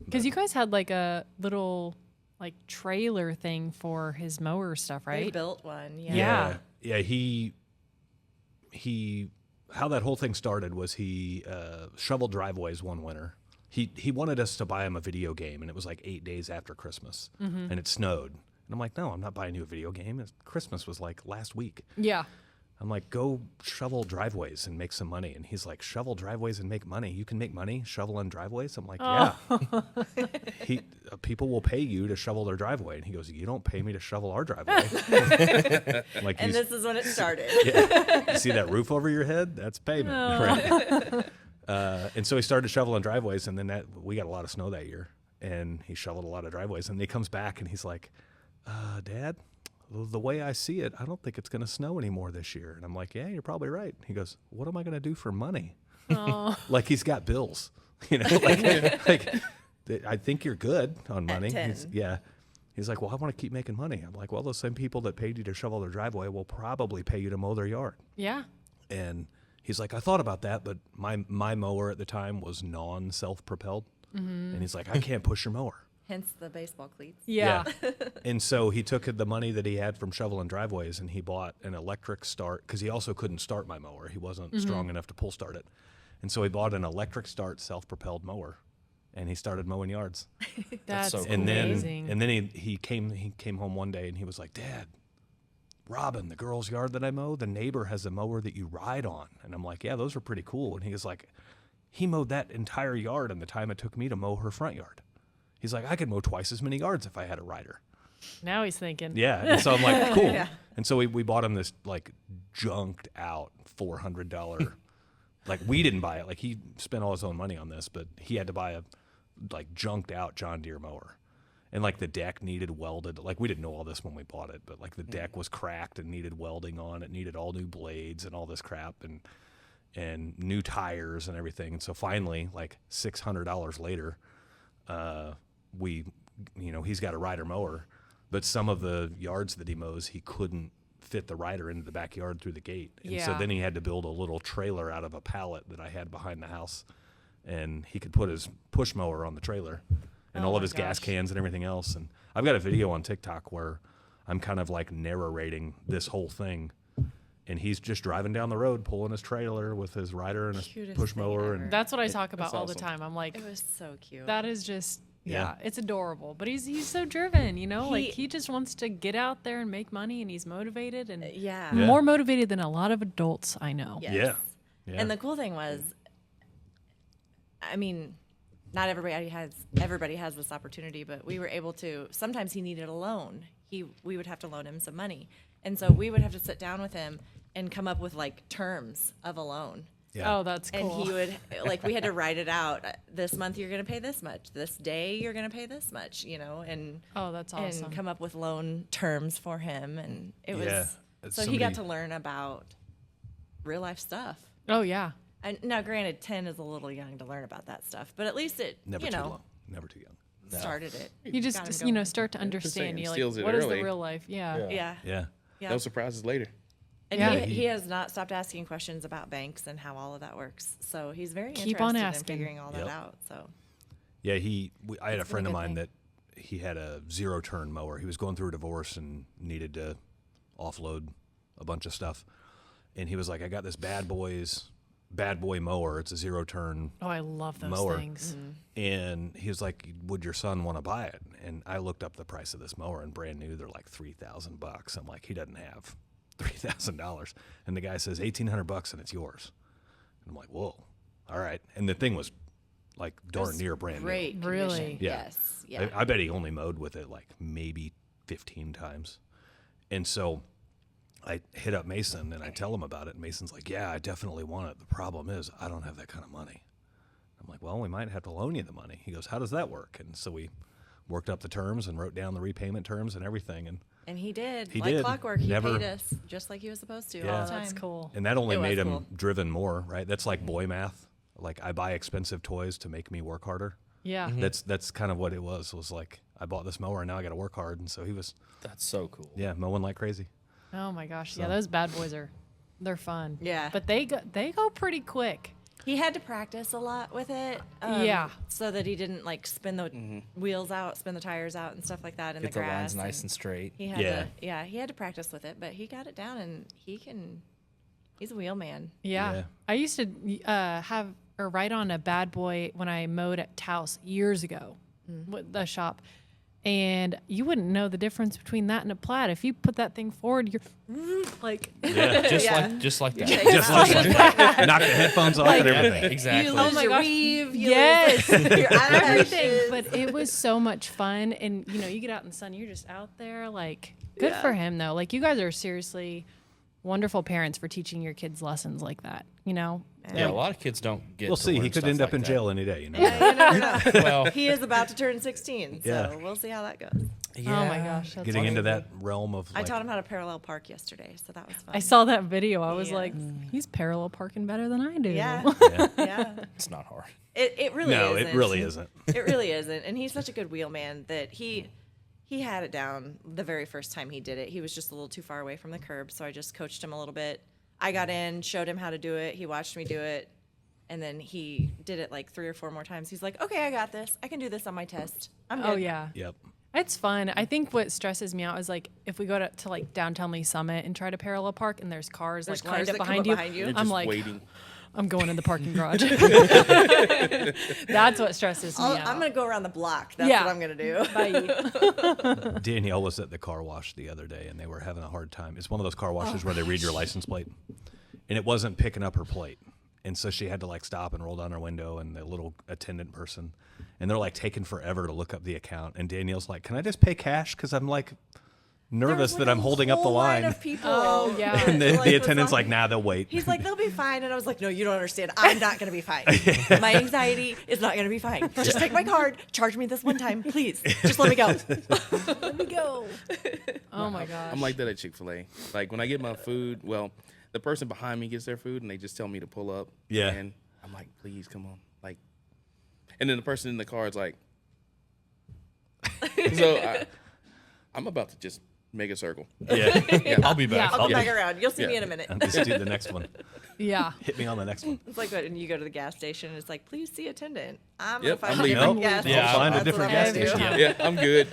Speaker 1: Because you guys had like a little like trailer thing for his mower stuff,
Speaker 3: They
Speaker 1: right?
Speaker 3: built one. Yeah.
Speaker 1: Yeah.
Speaker 4: Yeah. He how that whole thing started was he shoveled driveways one winter. He wanted us to buy him a video game, and it was like 8 days after Christmas, and it snowed. And I'm like, no, I'm not buying you a video game. Christmas was like last week.
Speaker 1: Yeah.
Speaker 4: I'm like, go shovel driveways and make some money. And he's like, shovel driveways and make money? You can make money shoveling driveways? I'm like, yeah. People will pay you to shovel their driveway. And he goes, you don't pay me to shovel our driveway. I'm like,
Speaker 3: And this is when it started.
Speaker 4: you see that roof over your head? That's payment. Right. And so he started shoveling driveways, and then we got a lot of snow that year. And he shoveled a lot of driveways. And he comes back and he's like, Dad, the way I see it, I don't think it's going to snow anymore this year. And I'm like, yeah, you're probably right. He goes, what am I going to do for money? Like he's got bills, you know, like I think you're good on money.
Speaker 3: 10.
Speaker 4: He's like, well, I want to keep making money. I'm like, well, those same people that paid you to shovel their driveway will probably pay you to mow their yard.
Speaker 1: Yeah.
Speaker 4: And he's like, I thought about that, but my mower at the time was non-self-propelled. And he's like, I can't push your mower.
Speaker 3: Hence the baseball cleats.
Speaker 1: Yeah.
Speaker 4: And so he took the money that he had from shoveling driveways and he bought an electric start, because he also couldn't start my mower. He wasn't strong enough to pull start it. And so he bought an electric start self-propelled mower, and he started mowing yards.
Speaker 1: That's
Speaker 2: so cool.
Speaker 4: And
Speaker 1: amazing.
Speaker 4: then he came home one day and he was like, Dad, Robin, the girl's yard that I mow, the neighbor has a mower that you ride on. And I'm like, yeah, those are pretty cool. And he was like, he mowed that entire yard in the time it took me to mow her front yard. He's like, I could mow twice as many yards if I had a rider.
Speaker 1: Now he's thinking.
Speaker 4: Yeah. And so I'm like, cool.
Speaker 3: Yeah.
Speaker 4: And so we bought him this like junked out $400. Like we didn't buy it. Like he spent all his own money on this, but he had to buy a like junked out John Deere mower. And like the deck needed welded. Like we didn't know all this when we bought it, but like the deck was cracked and needed welding on. It needed all new blades and all this crap and new tires and everything. And so finally, like $600 later, he's got a rider mower, but some of the yards that he mows, he couldn't fit the rider into the backyard through the gate. And so
Speaker 1: Yeah.
Speaker 4: then he had to build a little trailer out of a pallet that I had behind the house, and he could put his push mower on the trailer. and
Speaker 1: Oh
Speaker 4: all of
Speaker 1: my
Speaker 4: his gas
Speaker 1: gosh.
Speaker 4: cans and everything else. And I've got a video on TikTok where I'm kind of like narrating this whole thing. And he's just driving down the road, pulling his trailer with his rider and his
Speaker 3: Cutest
Speaker 4: push
Speaker 3: thing
Speaker 4: mower.
Speaker 3: ever.
Speaker 4: And
Speaker 1: That's what I talk about
Speaker 5: That's
Speaker 1: all the
Speaker 5: awesome.
Speaker 1: time. I'm like,
Speaker 3: It was so cute.
Speaker 1: that is just, yeah,
Speaker 4: Yeah.
Speaker 1: it's adorable. But he's so driven, you know? Like,
Speaker 3: He-
Speaker 1: he just wants to get out there and make money, and he's motivated and
Speaker 3: yeah.
Speaker 4: Yeah.
Speaker 1: more motivated than a lot of adults I know.
Speaker 3: Yes.
Speaker 4: Yeah. Yeah.
Speaker 3: And the cool thing was, I mean, not everybody has this opportunity, but we were able to. Sometimes he needed a loan. We would have to loan him some money, and so we would have to sit down with him and come up with like terms of a loan.
Speaker 4: Yeah.
Speaker 1: Oh, that's
Speaker 3: And
Speaker 1: cool.
Speaker 3: he would like we had to write it out. This month you're going to pay this much. This day you're going to pay this much. You know, and
Speaker 1: Oh, that's awesome.
Speaker 3: and come up with loan terms for him, and it
Speaker 4: Yeah.
Speaker 3: was so he got to learn about real life stuff.
Speaker 1: Oh, yeah.
Speaker 3: And now, granted, 10 is a little young to learn about that stuff, but at least it,
Speaker 4: Never
Speaker 3: you
Speaker 4: too
Speaker 3: know,
Speaker 4: long. Never too young.
Speaker 3: started it.
Speaker 1: You just,
Speaker 3: Got him
Speaker 1: you know,
Speaker 3: going.
Speaker 1: start to understand. You're like,
Speaker 5: steals it
Speaker 1: what is the
Speaker 5: early.
Speaker 1: real life? Yeah.
Speaker 3: Yeah.
Speaker 4: Yeah.
Speaker 3: Yeah.
Speaker 5: No surprises later.
Speaker 3: And
Speaker 1: Yeah.
Speaker 3: he has not stopped asking questions about banks and how all of that works. So he's very
Speaker 1: Keep on
Speaker 3: interested in
Speaker 1: asking.
Speaker 3: figuring all that
Speaker 4: Yep.
Speaker 3: out. So
Speaker 4: Yeah, I had a
Speaker 3: It's been a
Speaker 4: friend of
Speaker 3: good
Speaker 4: mine
Speaker 3: thing.
Speaker 4: that he had a 0-turn mower. He was going through a divorce and needed to offload a bunch of stuff. And he was like, I got this bad boy mower. It's a 0-turn
Speaker 1: Oh, I love those
Speaker 4: mower.
Speaker 1: things.
Speaker 4: And he was like, would your son want to buy it? And I looked up the price of this mower, and brand new, they're like $3,000. I'm like, he doesn't have $3,000. And the guy says, $1,800 and it's yours. And I'm like, whoa, all right. And the thing was like darn near brand
Speaker 3: great.
Speaker 4: new.
Speaker 1: Really?
Speaker 3: condition.
Speaker 4: Yeah.
Speaker 3: Yes. Yeah.
Speaker 4: I bet he only mowed with it like maybe 15 times. And so I hit up Mason and I tell him about it. And Mason's like, yeah, I definitely want it. The problem is I don't have that kind of money. I'm like, well, we might have to loan you the money. He goes, how does that work? And so we worked up the terms and wrote down the repayment terms and everything.
Speaker 3: And he did.
Speaker 4: He
Speaker 3: like
Speaker 4: did.
Speaker 3: Never, he
Speaker 4: Never-
Speaker 3: paid us just like he was supposed to
Speaker 4: Yeah.
Speaker 3: all
Speaker 1: Oh,
Speaker 3: the time.
Speaker 1: that's cool.
Speaker 4: And that only
Speaker 3: It was
Speaker 4: made him
Speaker 3: cool.
Speaker 4: driven more, right? That's like boy math. Like I buy expensive toys to make me work harder.
Speaker 1: Yeah.
Speaker 4: That's kind of what it was. It was like I bought this mower and now I got to work hard. And so he was,
Speaker 2: That's so cool.
Speaker 4: yeah, mowing like crazy.
Speaker 1: Oh my gosh. Yeah,
Speaker 4: So-
Speaker 1: those bad boys they're fun.
Speaker 3: Yeah.
Speaker 1: But they go pretty quick.
Speaker 3: He had to practice a lot with it.
Speaker 1: Yeah.
Speaker 3: So that he didn't like spin the wheels out, spin the tires out, and stuff like that in
Speaker 2: Get
Speaker 3: the
Speaker 2: the
Speaker 3: grass.
Speaker 2: lines nice and straight.
Speaker 3: He had
Speaker 4: Yeah.
Speaker 3: he had to practice with it, but he got it down, and he's a wheel man.
Speaker 1: Yeah.
Speaker 4: Yeah.
Speaker 1: I used to have or ride on a bad boy when I mowed at Taos years ago with the shop. And you wouldn't know the difference between that and a Plaid. If you put that thing forward, you're like,
Speaker 4: Yeah.
Speaker 2: Just like that.
Speaker 4: Just like that. Knock the headphones off and everything.
Speaker 2: Exactly.
Speaker 3: You lose
Speaker 1: my
Speaker 3: your
Speaker 1: gosh.
Speaker 3: weave, you
Speaker 1: Yes.
Speaker 3: lose your
Speaker 1: everything.
Speaker 3: eyelashes.
Speaker 1: But it was so much fun. And, you know, you get out in the sun, you're just out there. Like, good for him, though. Like, you guys are seriously wonderful parents for teaching your kids lessons like that, you know?
Speaker 2: Yeah, a lot of kids don't get.
Speaker 4: We'll
Speaker 2: to
Speaker 4: see. He
Speaker 2: learn
Speaker 4: could
Speaker 2: stuff
Speaker 4: end up
Speaker 2: like
Speaker 4: in
Speaker 2: that.
Speaker 4: jail any day, you know?
Speaker 3: Yeah, you never know.
Speaker 2: Well,
Speaker 3: He is about to turn 16, so
Speaker 4: Yeah.
Speaker 3: we'll see how that goes.
Speaker 1: Oh, my gosh. That's
Speaker 4: Getting into
Speaker 1: awesome.
Speaker 4: that realm of
Speaker 3: I
Speaker 4: like,
Speaker 3: taught him how to parallel park yesterday, so that was fun.
Speaker 1: I saw that video. I was
Speaker 3: Yeah.
Speaker 1: like, he's parallel parking better than I do.
Speaker 3: Yeah,
Speaker 4: Yeah.
Speaker 3: yeah.
Speaker 2: it's not hard.
Speaker 3: It really
Speaker 4: No,
Speaker 3: isn't.
Speaker 4: it really isn't.
Speaker 3: It really isn't. And he's such a good wheelman that he had it down the very first time he did it. He was just a little too far away from the curb, so I just coached him a little bit. I got in, showed him how to do it. He watched me do it, and then he did it like 3 or 4 more times. He's like, "Okay, I got this. I can do this on my test. I'm good."
Speaker 1: Oh, yeah.
Speaker 4: Yep.
Speaker 1: It's fun. I think what stresses me out is like if we go to like downtown Lee Summit and try to parallel park and there's cars
Speaker 3: There's
Speaker 1: like lined
Speaker 3: cars
Speaker 1: up
Speaker 3: that come
Speaker 1: behind
Speaker 3: up
Speaker 1: you,
Speaker 3: behind you.
Speaker 5: You're
Speaker 1: I'm
Speaker 5: just
Speaker 1: like,
Speaker 5: waiting.
Speaker 1: I'm going in the parking garage. That's what stresses me out.
Speaker 3: I'm gonna go around the block. That's
Speaker 1: Yeah.
Speaker 3: what I'm gonna do.
Speaker 1: Bye.
Speaker 4: Danielle was at the car wash the other day, and they were having a hard time. It's one of those car washes where they read your license plate, and it wasn't picking up her plate. And so she had to like stop and roll down her window, and the little attendant person, and they're like taking forever to look up the account. And Danielle's like, "Can I just pay cash? Because I'm like nervous that I'm holding up the line."
Speaker 3: Of people.
Speaker 1: Oh, yeah.
Speaker 4: And the
Speaker 3: Like, was
Speaker 4: attendant's
Speaker 3: like-
Speaker 4: like, "Nah, they'll wait."
Speaker 3: He's like, "They'll be fine," and I was like, "No, you don't understand. I'm not gonna be fine. My anxiety is not gonna be fine. Just take my card, charge me this one time, please. Just let me go."
Speaker 1: Let me go. Oh my gosh.
Speaker 5: I'm like that at Chick-fil-A. Like when I get my food, well, the person behind me gets their food and they just tell me to pull up.
Speaker 4: Yeah.
Speaker 5: And I'm like, please come on. Like, and then the person in the car is like, so I'm about to just make a circle.
Speaker 4: Yeah.
Speaker 2: I'll be back.
Speaker 3: I'll come
Speaker 5: Yeah.
Speaker 3: back around. You'll see me
Speaker 5: Yeah.
Speaker 3: in a minute.
Speaker 4: Just do the next one.
Speaker 1: Yeah.
Speaker 4: Hit me on the next one.
Speaker 3: It's like when you go to the gas station and it's like, please see attendant. I'm
Speaker 5: Yep,
Speaker 3: gonna
Speaker 5: I'm
Speaker 3: find a
Speaker 5: leaving.
Speaker 3: different
Speaker 4: Nope.
Speaker 3: gas
Speaker 2: Yeah,
Speaker 3: station.
Speaker 4: find a
Speaker 3: That's
Speaker 4: different
Speaker 3: what I
Speaker 4: gas
Speaker 3: do.
Speaker 4: station.
Speaker 5: Yeah, I'm good.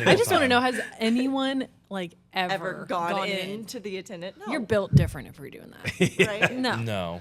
Speaker 1: I just want to know, has anyone like
Speaker 3: Ever gone into the attendant? No.
Speaker 1: You're built different if we're doing that.
Speaker 3: right?
Speaker 1: No.
Speaker 2: No,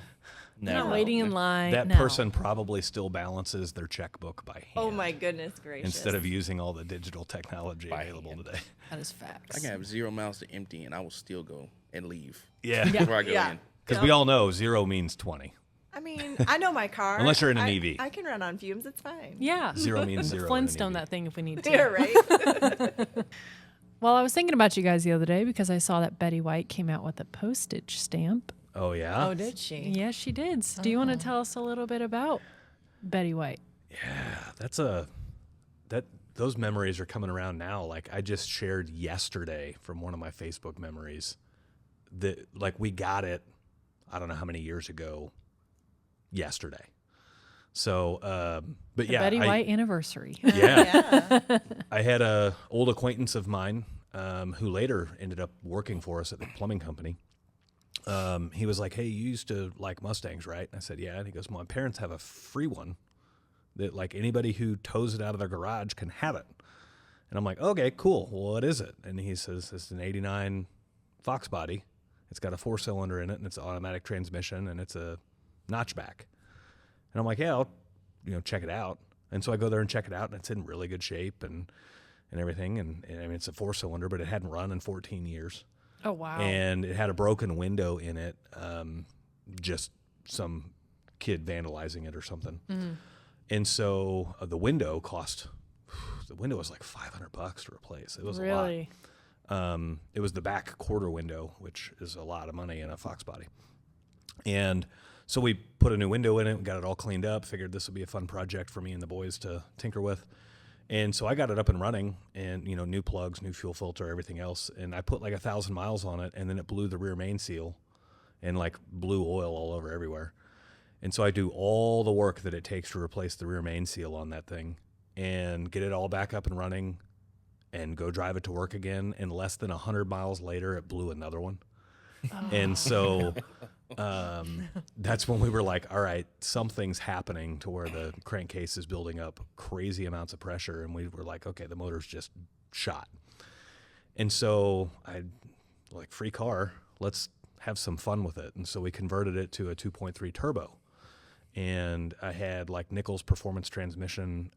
Speaker 1: Not
Speaker 2: never.
Speaker 1: waiting in line.
Speaker 4: That
Speaker 1: no.
Speaker 4: person probably still balances their checkbook by hand.
Speaker 3: Oh my goodness gracious.
Speaker 4: Instead of using all the digital technology
Speaker 2: By
Speaker 4: available
Speaker 2: hand.
Speaker 4: today.
Speaker 1: That is facts.
Speaker 5: I can have 0 miles to empty, and I will still go and leave
Speaker 4: Yeah.
Speaker 5: before I go
Speaker 3: Yeah.
Speaker 5: in.
Speaker 4: Because we all know 0 means 20.
Speaker 3: I mean, I know my car.
Speaker 4: Unless you're in an
Speaker 3: I-
Speaker 4: EV.
Speaker 3: I can run on fumes. It's fine.
Speaker 1: Yeah.
Speaker 4: 0 means 0. in an
Speaker 1: Flintstone
Speaker 4: EV.
Speaker 1: that thing if we need to.
Speaker 3: Yeah, right?
Speaker 1: Well, I was thinking about you guys the other day because I saw that Betty White came out with a postage stamp.
Speaker 4: Oh, yeah?
Speaker 3: Oh, did she?
Speaker 1: Yes, she did. So do you want to tell us a little bit about Betty White?
Speaker 4: Those memories are coming around now. Like I just shared yesterday from one of my Facebook memories that like we got it, I don't know how many years ago, yesterday. So, but
Speaker 1: The
Speaker 4: yeah,
Speaker 1: Betty White anniversary.
Speaker 4: yeah,
Speaker 3: Yeah.
Speaker 4: I had a old acquaintance of mine who later ended up working for us at the plumbing company. He was like, "Hey, you used to like Mustangs, right?" And I said, "Yeah." And he goes, "My parents have a free one that like anybody who tows it out of their garage can have it." And I'm like, "Okay, cool. Well, what is it?" And he says, "It's an '89 Fox body. It's got a 4-cylinder in it, and it's an automatic transmission, and it's a notchback." And I'm like, "Yeah, I'll check it out." And so I go there and check it out, and it's in really good shape and everything. And I mean, it's a 4-cylinder, but it hadn't run in 14 years.
Speaker 1: Oh, wow.
Speaker 4: And it had a broken window in it, just some kid vandalizing it or something. And so the window was like $500 to replace. It was
Speaker 1: Really?
Speaker 4: a lot. It was the back quarter window, which is a lot of money in a Fox body. And so we put a new window in it, got it all cleaned up, figured this would be a fun project for me and the boys to tinker with. And so I got it up and running and, new plugs, new fuel filter, everything else. And I put like 1,000 miles on it, and then it blew the rear main seal and like blew oil all over everywhere. And so I do all the work that it takes to replace the rear main seal on that thing and get it all back up and running and go drive it to work again. And less than 100 miles later, it blew another one. And so that's when we were like, all right, something's happening to where the crankcase is building up crazy amounts of pressure. And we were like, okay, the motor's just shot. And so I like, free car, let's have some fun with it. And so we converted it to a 2.3 turbo. And I had like Nichols performance transmission,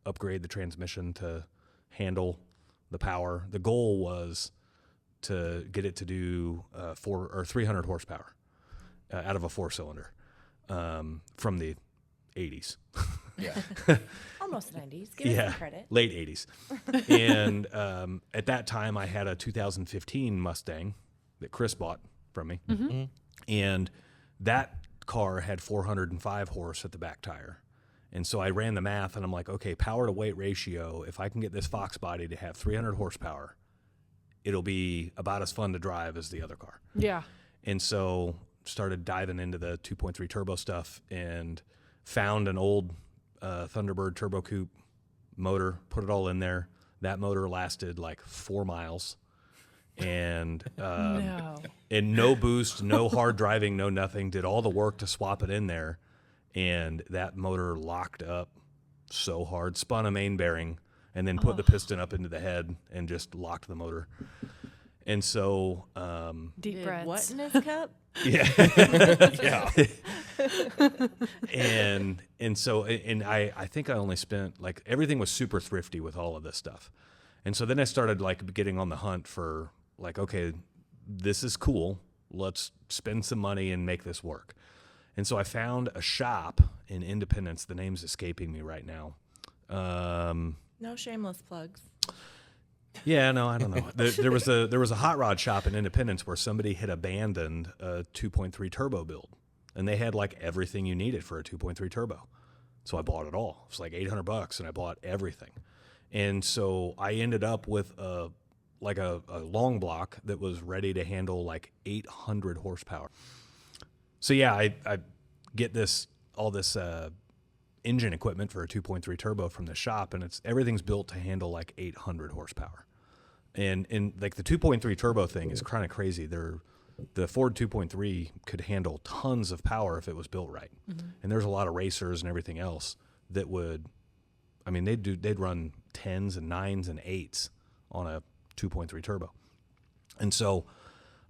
Speaker 4: upgrade the transmission to handle the power. The goal was to get it to do 300 horsepower out of a 4-cylinder from the 80s.
Speaker 2: Yeah.
Speaker 3: Almost 90s. Give us some credit.
Speaker 4: Late 80s. And at that time, I had a 2015 Mustang that Chris bought from me. And that car had 405 horse at the back tire. And so I ran the math, and I'm like, okay, power to weight ratio, if I can get this Fox body to have 300 horsepower, it'll be about as fun to drive as the other car.
Speaker 1: Yeah.
Speaker 4: And so started diving into the 2.3 turbo stuff and found an old Thunderbird Turbo Coupe motor, put it all in there. That motor lasted like 4 miles. And
Speaker 1: No.
Speaker 4: and no boost, no hard driving, no nothing. Did all the work to swap it in there, and that motor locked up so hard. Spun a main bearing, and then put the piston up into the head and just locked the motor. And so,
Speaker 1: Deep
Speaker 3: Did
Speaker 1: breaths.
Speaker 3: what in his cup?
Speaker 4: yeah, and so I think I only spent like everything was super thrifty with all of this stuff, and so then I started like getting on the hunt for like, okay, this is cool. Let's spend some money and make this work. And so I found a shop in Independence. The name's escaping me right now.
Speaker 3: No shameless plugs.
Speaker 4: Yeah, no, I don't know. There was a hot rod shop in Independence where somebody had abandoned a 2.3 turbo build, and they had like everything you needed for a 2.3 turbo. So I bought it all. It was like $800, and I bought everything. And so I ended up with a long block that was ready to handle like 800 horsepower. So yeah, I get all this engine equipment for a 2.3 turbo from the shop, and everything's built to handle like 800 horsepower. And like the 2.3 turbo thing is kind of crazy. the Ford 2.3 could handle tons of power if it was built right. And there's a lot of racers and everything else that would, I mean, they'd run 10s and 9s and 8s on a 2.3 turbo. And so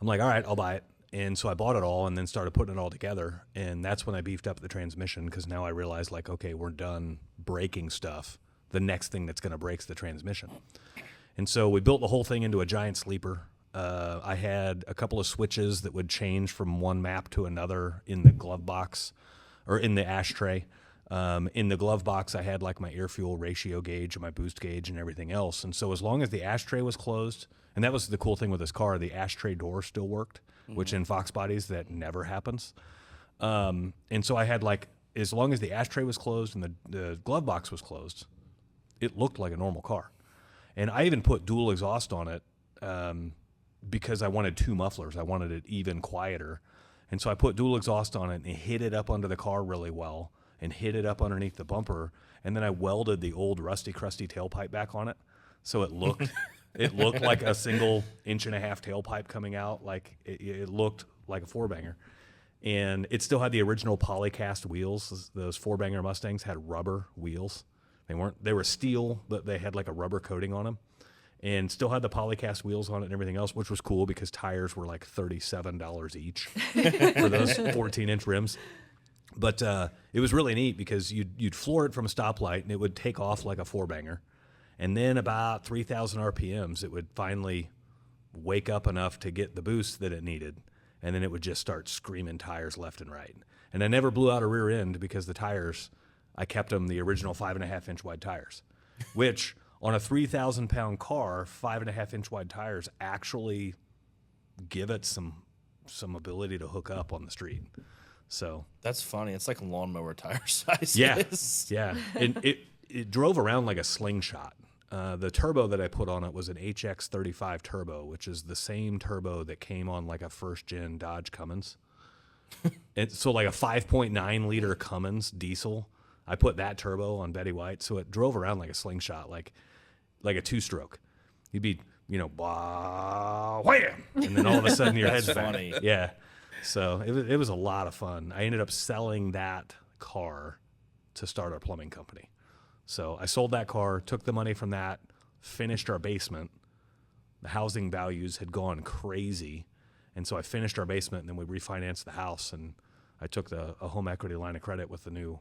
Speaker 4: I'm like, all right, I'll buy it. And so I bought it all and then started putting it all together. And that's when I beefed up the transmission, because now I realized, like, okay, we're done breaking stuff. The next thing that's going to break is the transmission. And so we built the whole thing into a giant sleeper. I had a couple of switches that would change from one map to another in the glove box, or in the ashtray. In the glove box, I had like my air fuel ratio gauge and my boost gauge and everything else. And so as long as the ashtray was closed, and that was the cool thing with this car, the ashtray door still worked, which in Fox bodies, that never happens. And so I had, like, as long as the ashtray was closed and the glove box was closed, it looked like a normal car. And I even put dual exhaust on it because I wanted 2 mufflers. I wanted it even quieter. And so I put dual exhaust on it and hid it up under the car really well and hid it up underneath the bumper. And then I welded the old rusty, crusty tailpipe back on it. So it looked like a single 1.5 inch tailpipe coming out. Like it looked like a 4-banger. And it still had the original polycast wheels. Those 4-banger Mustangs had rubber wheels. They were steel, but they had like a rubber coating on them, and still had the polycast wheels on it and everything else, which was cool because tires were like $37 each for those 14-inch rims. But it was really neat because you'd floor it from a stoplight and it would take off like a 4-banger. And then about 3,000 RPMs, it would finally wake up enough to get the boost that it needed. And then it would just start screaming tires left and right. And I never blew out a rear end because the tires, I kept them the original 5.5-inch wide tires, which on a 3,000-pound car, 5.5-inch wide tires actually give it some ability to hook up on the street. So
Speaker 2: That's funny. It's like a lawnmower tire size.
Speaker 4: yeah. And it drove around like a slingshot. The turbo that I put on it was an HX35 turbo, which is the same turbo that came on like a first-gen Dodge Cummins. And so like a 5.9 liter Cummins diesel. I put that turbo on Betty White, so it drove around like a slingshot, like a 2-stroke. You'd be, bah, wham, and then all of a sudden your head's
Speaker 2: funny.
Speaker 4: back. Yeah. So it was a lot of fun. I ended up selling that car to start our plumbing company. So I sold that car, took the money from that, finished our basement. The housing values had gone crazy, and so I finished our basement, and then we refinanced the house, and I took a home equity line of credit with the new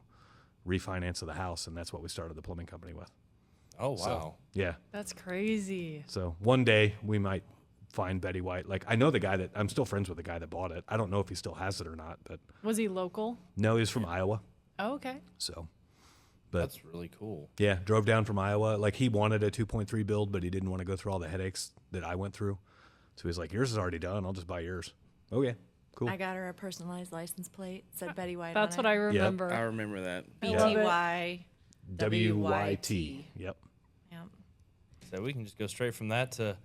Speaker 4: refinance of the house, and that's what we started the plumbing company with.
Speaker 2: Oh, wow.
Speaker 4: So, yeah.
Speaker 1: That's crazy.
Speaker 4: So one day we might find Betty White. Like, I know I'm still friends with the guy that bought it. I don't know if he still has it or not, but
Speaker 1: Was he local?
Speaker 4: no, he's from Iowa.
Speaker 1: Oh, okay.
Speaker 4: So, but
Speaker 2: That's really cool.
Speaker 4: yeah, drove down from Iowa. Like, he wanted a 2.3 build, but he didn't want to go through all the headaches that I went through. So he's like, yours is already done. I'll just buy yours. Okay, cool.
Speaker 3: I got her a personalized license plate. Said Betty White.
Speaker 1: That's
Speaker 3: on
Speaker 1: what I
Speaker 3: it.
Speaker 1: remember.
Speaker 5: I remember that.
Speaker 3: BTY.
Speaker 4: WYT. Yep.
Speaker 3: Yep.
Speaker 2: So we can just go straight from that to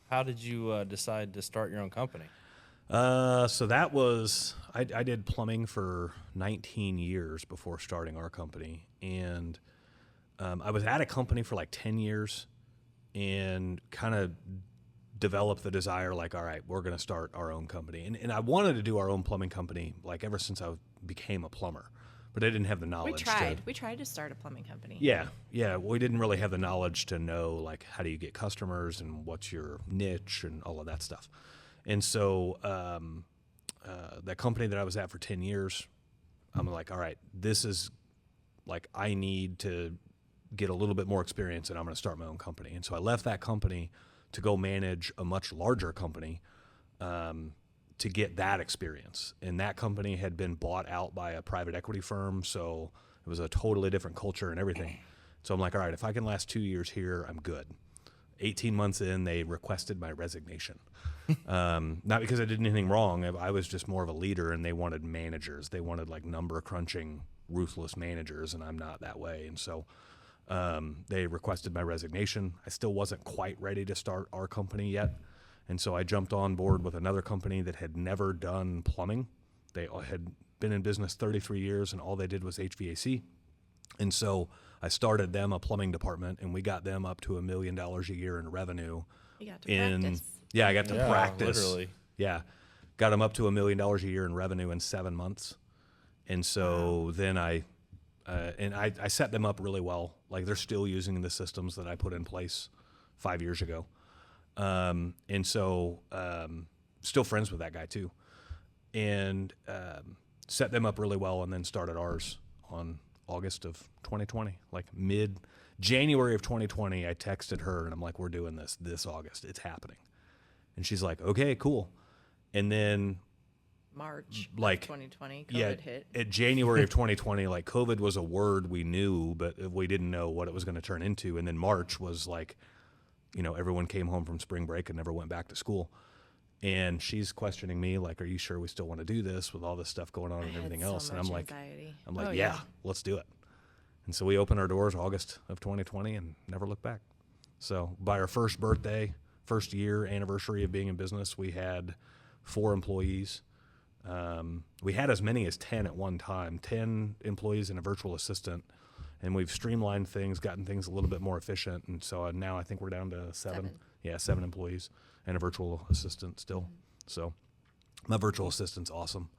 Speaker 2: how did you decide to start your own company?
Speaker 4: So that was, I did plumbing for 19 years before starting our company. And I was at a company for like 10 years and kind of developed the desire, like, all right, we're going to start our own company. And I wanted to do our own plumbing company, like, ever since I became a plumber. But I didn't have the knowledge.
Speaker 3: We tried to start a plumbing company.
Speaker 4: Yeah. We didn't really have the knowledge to know, like, how do you get customers and what's your niche and all of that stuff. And so that company that I was at for 10 years, I'm like, all right, this is, like, I need to get a little bit more experience and I'm going to start my own company. And so I left that company to go manage a much larger company to get that experience. And that company had been bought out by a private equity firm, so it was a totally different culture and everything. So I'm like, all right, if I can last 2 years here, I'm good. 18 months in, they requested my resignation. Not because I did anything wrong. I was just more of a leader, and they wanted managers. They wanted, like, number crunching, ruthless managers, and I'm not that way. And so they requested my resignation. I still wasn't quite ready to start our company yet. And so I jumped on board with another company that had never done plumbing. They had been in business 33 years, and all they did was HVAC. And so I started them a plumbing department, and we got them up to $1 million a year in revenue.
Speaker 3: You got to practice.
Speaker 4: Yeah, I got to practice.
Speaker 2: Literally.
Speaker 4: Yeah, got them up to $1 million a year in revenue in 7 months. And so then I set them up really well. Like they're still using the systems that I put in place 5 years ago. And so still friends with that guy too. And set them up really well, and then started ours on August of 2020, like mid-January of 2020. I texted her, and I'm like, we're doing this August. It's happening. And she's like, okay, cool. And then
Speaker 3: March
Speaker 4: like
Speaker 3: 2020, COVID hit.
Speaker 4: At January of 2020, like COVID was a word we knew, but we didn't know what it was going to turn into. And then March was like, everyone came home from spring break and never went back to school. And she's questioning me, like, are you sure we still want to do this with all this stuff going on and everything else? And I'm like, yeah, let's do it. And so we opened our doors August of 2020 and never looked back. So by our first birthday, first year anniversary of being in business, we had 4 employees. We had as many as 10 at one time, 10 employees and a virtual assistant. And we've streamlined things, gotten things a little bit more efficient. And so now I think we're down to 7. Yeah, 7 employees and a virtual assistant still. Mm-hmm. So my virtual assistant's awesome.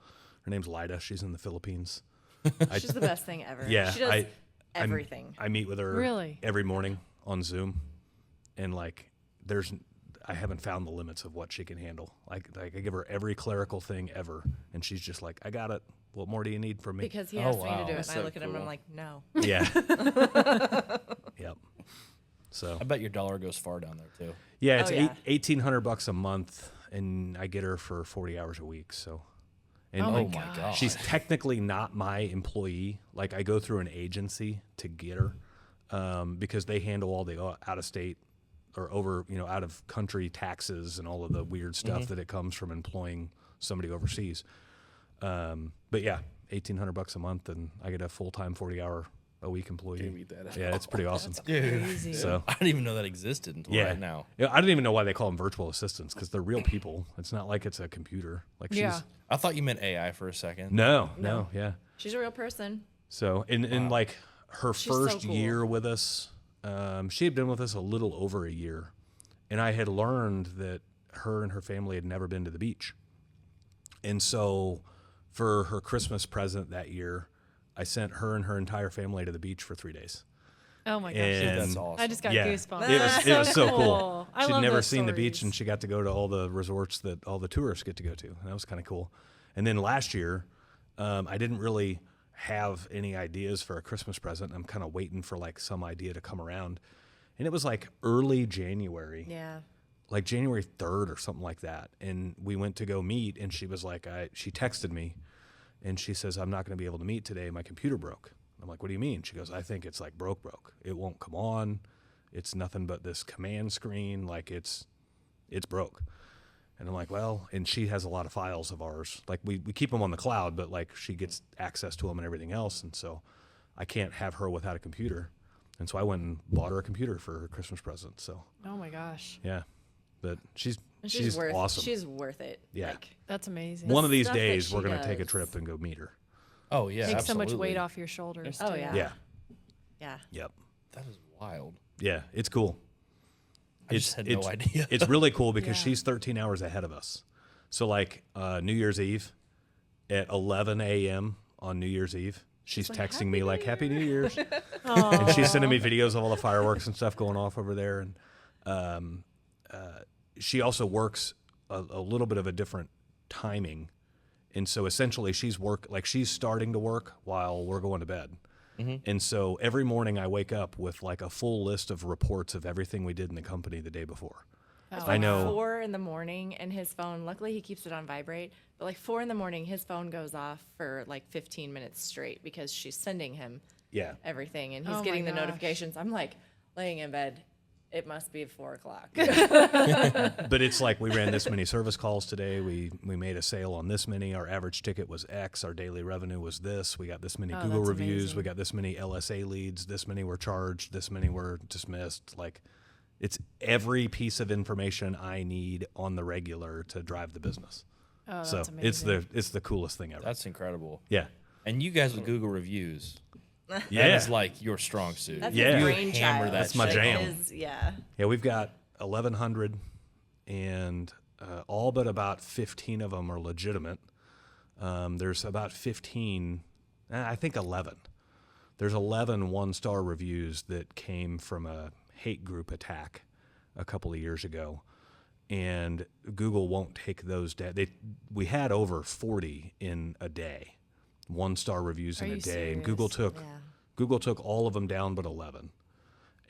Speaker 4: Her name's Lida. She's in the Philippines.
Speaker 3: She's the best thing ever.
Speaker 4: Yeah.
Speaker 3: She does everything.
Speaker 4: I meet with her every morning on Zoom. And like I haven't found the limits of what she can handle. Like I give her every clerical thing ever. And she's just like, I got it. What more do you need from me?
Speaker 3: Because he asked me to do it, and I look at him and I'm like, no.
Speaker 4: Yeah. Yep. So
Speaker 2: I bet your dollar goes far down there too.
Speaker 4: Yeah, it's $1,800 a month, and I get her for 40 hours a week. So, and
Speaker 2: oh my gosh,
Speaker 4: she's technically not my employee. Like I go through an agency to get her because they handle all the out of state or out of country taxes and all of the weird stuff that it comes from employing somebody overseas. But yeah, $1,800 a month, and I get a full-time 40-hour a week employee.
Speaker 5: Can't beat that.
Speaker 4: Yeah, it's pretty awesome.
Speaker 3: That's crazy.
Speaker 4: So
Speaker 2: I didn't even know that existed until right now.
Speaker 4: Yeah, I didn't even know why they call them virtual assistants, because they're real people. It's not like it's a computer. Like
Speaker 2: I thought you meant AI for a second.
Speaker 4: No, yeah.
Speaker 3: She's a real person.
Speaker 4: So in like her first year with us, she had been with us a little over a year, and I had learned that her and her family had never been to the beach. And so for her Christmas present that year, I sent her and her entire family to the beach for 3 days.
Speaker 1: Oh my gosh,
Speaker 2: that's awesome.
Speaker 1: I just got goosebumps.
Speaker 4: It was so cool. She'd
Speaker 1: love
Speaker 4: never
Speaker 1: those
Speaker 4: seen the
Speaker 1: stories.
Speaker 4: beach, and she got to go to all the resorts that all the tourists get to go to. And that was kind of cool. And then last year, I didn't really have any ideas for a Christmas present. I'm kind of waiting for like some idea to come around. And it was like early January.
Speaker 3: Yeah.
Speaker 4: Like January 3rd or something like that. And we went to go meet, and she was like, she texted me, and she says, I'm not going to be able to meet today. My computer broke. I'm like, what do you mean? She goes, I think it's like broke. It won't come on. It's nothing but this command screen. Like it's broke. And I'm like, well, and she has a lot of files of ours. Like we keep them on the cloud, but like she gets access to them and everything else. And so I can't have her without a computer. And so I went and bought her a computer for her Christmas present. So,
Speaker 1: oh my gosh.
Speaker 4: yeah, but she's
Speaker 3: worth,
Speaker 4: awesome.
Speaker 3: She's worth it.
Speaker 4: Yeah.
Speaker 3: Like,
Speaker 1: That's amazing.
Speaker 4: One of these
Speaker 3: stuff that
Speaker 4: days, we're
Speaker 3: she
Speaker 4: going to take a
Speaker 3: does.
Speaker 4: trip and go meet her.
Speaker 2: Oh yeah,
Speaker 1: Takes so
Speaker 2: absolutely.
Speaker 1: much weight off your shoulders.
Speaker 3: Oh,
Speaker 1: too.
Speaker 3: yeah.
Speaker 4: Yeah.
Speaker 3: yeah.
Speaker 4: Yep.
Speaker 2: That is wild.
Speaker 4: Yeah, it's cool.
Speaker 2: I just had no idea.
Speaker 4: It's really cool because
Speaker 1: Yeah.
Speaker 4: she's 13 hours ahead of us. So like New Year's Eve at 11 a.m. on New Year's Eve, she's texting me like, Happy New Year's. And she's sending me videos of all the fireworks and stuff going off over there. And she also works a little bit of a different timing. And so essentially she's starting to work while we're going to bed. Mm-hmm. And so every morning I wake up with like a full list of reports of everything we did in the company the day before.
Speaker 3: It's
Speaker 4: I know.
Speaker 3: 4 in the morning, and his phone, luckily he keeps it on vibrate, but like 4 in the morning, his phone goes off for like 15 minutes straight because she's sending him
Speaker 4: Yeah.
Speaker 3: everything, and he's
Speaker 1: Oh my
Speaker 3: getting the
Speaker 1: gosh.
Speaker 3: notifications. I'm like laying in bed. It must be 4 o'clock.
Speaker 4: But it's like we ran this many service calls today. We made a sale on this many. Our average ticket was X. Our daily revenue was this. We got this many Google
Speaker 1: that's
Speaker 4: reviews.
Speaker 1: amazing.
Speaker 4: We got this many LSA leads. This many were charged. This many were dismissed. Like it's every piece of information I need on the regular to drive the business.
Speaker 1: Oh,
Speaker 4: So
Speaker 1: that's amazing.
Speaker 4: it's the coolest thing ever.
Speaker 2: That's incredible.
Speaker 4: Yeah.
Speaker 2: And you guys with Google reviews,
Speaker 4: Yeah.
Speaker 2: that is like your strong suit.
Speaker 3: That's
Speaker 4: Yeah.
Speaker 3: his
Speaker 4: You
Speaker 3: brainchild.
Speaker 2: hammer that
Speaker 4: That's my
Speaker 2: shit
Speaker 4: jam.
Speaker 2: home.
Speaker 3: Yeah.
Speaker 4: Yeah, we've got 1,100 and all but about 15 of them are legitimate. There's about 15, I think 11. There's 11 one-star reviews that came from a hate group attack a couple of years ago, and Google won't take those down. We had over 40 in a day, one-star reviews in a day, and Google took all of them down but 11.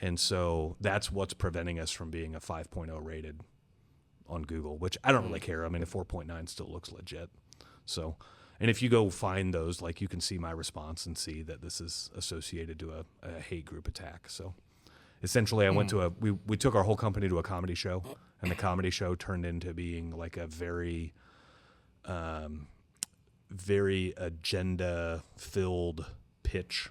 Speaker 4: And so that's what's preventing us from being a 5.0 rated on Google, which I don't really care. I mean, a 4.9 still looks legit. So, and if you go find those, like, you can see my response and see that this is associated to a hate group attack. So essentially I went to we took our whole company to a comedy show, and the comedy show turned into being like a very, very agenda filled pitch.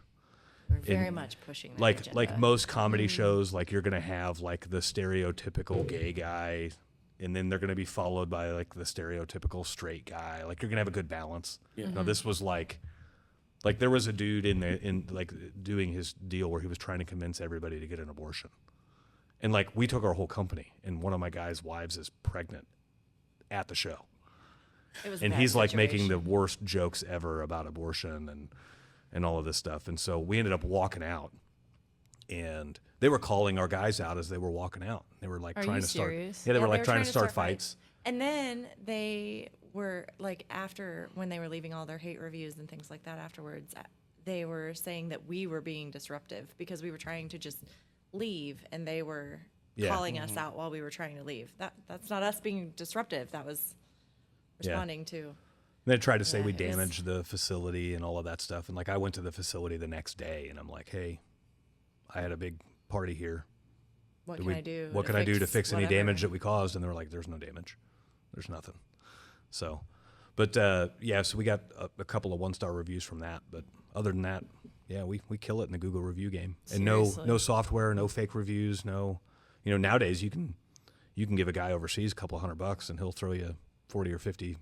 Speaker 3: We're very much pushing that
Speaker 4: like
Speaker 3: agenda.
Speaker 4: like most comedy shows, like you're gonna have like the stereotypical gay guy, and then they're gonna be followed by like the stereotypical straight guy. Like you're gonna have a good balance. Yeah. Now this was like there was a dude in like doing his deal where he was trying to convince everybody to get an abortion, and like we took our whole company, and one of my guys' wives is pregnant at the show,
Speaker 3: It was a
Speaker 4: and
Speaker 3: bad
Speaker 4: he's like making
Speaker 3: situation.
Speaker 4: the worst jokes ever about abortion and all of this stuff. And so we ended up walking out, and they were calling our guys out as they were walking out. They were like
Speaker 1: Are
Speaker 4: trying
Speaker 1: you
Speaker 4: to start.
Speaker 1: serious?
Speaker 4: Yeah, they
Speaker 3: Yeah,
Speaker 4: were like trying to start
Speaker 3: fights.
Speaker 4: fights.
Speaker 3: And then they were like, after when they were leaving all their hate reviews and things like that afterwards, they were saying that we were being disruptive because we were trying to just leave, and they were
Speaker 4: Yeah.
Speaker 3: calling us out while we were trying to leave. That's not us being disruptive. That was responding to.
Speaker 4: They tried to say
Speaker 3: Yeah,
Speaker 4: we
Speaker 3: it was-
Speaker 4: damaged the facility and all of that stuff. And like I went to the facility the next day, and I'm like, hey, I had a big party here.
Speaker 3: What can I do?
Speaker 4: What can I do to fix any
Speaker 3: whatever?
Speaker 4: damage that we caused? And they were like, there's no damage. There's nothing. So, but yeah, so we got a couple of one-star reviews from that. But other than that, yeah, we kill it in the Google review game. And
Speaker 1: Seriously.
Speaker 4: no software, no fake reviews, no, nowadays you can give a guy overseas a couple $100 and he'll throw you 40 or 50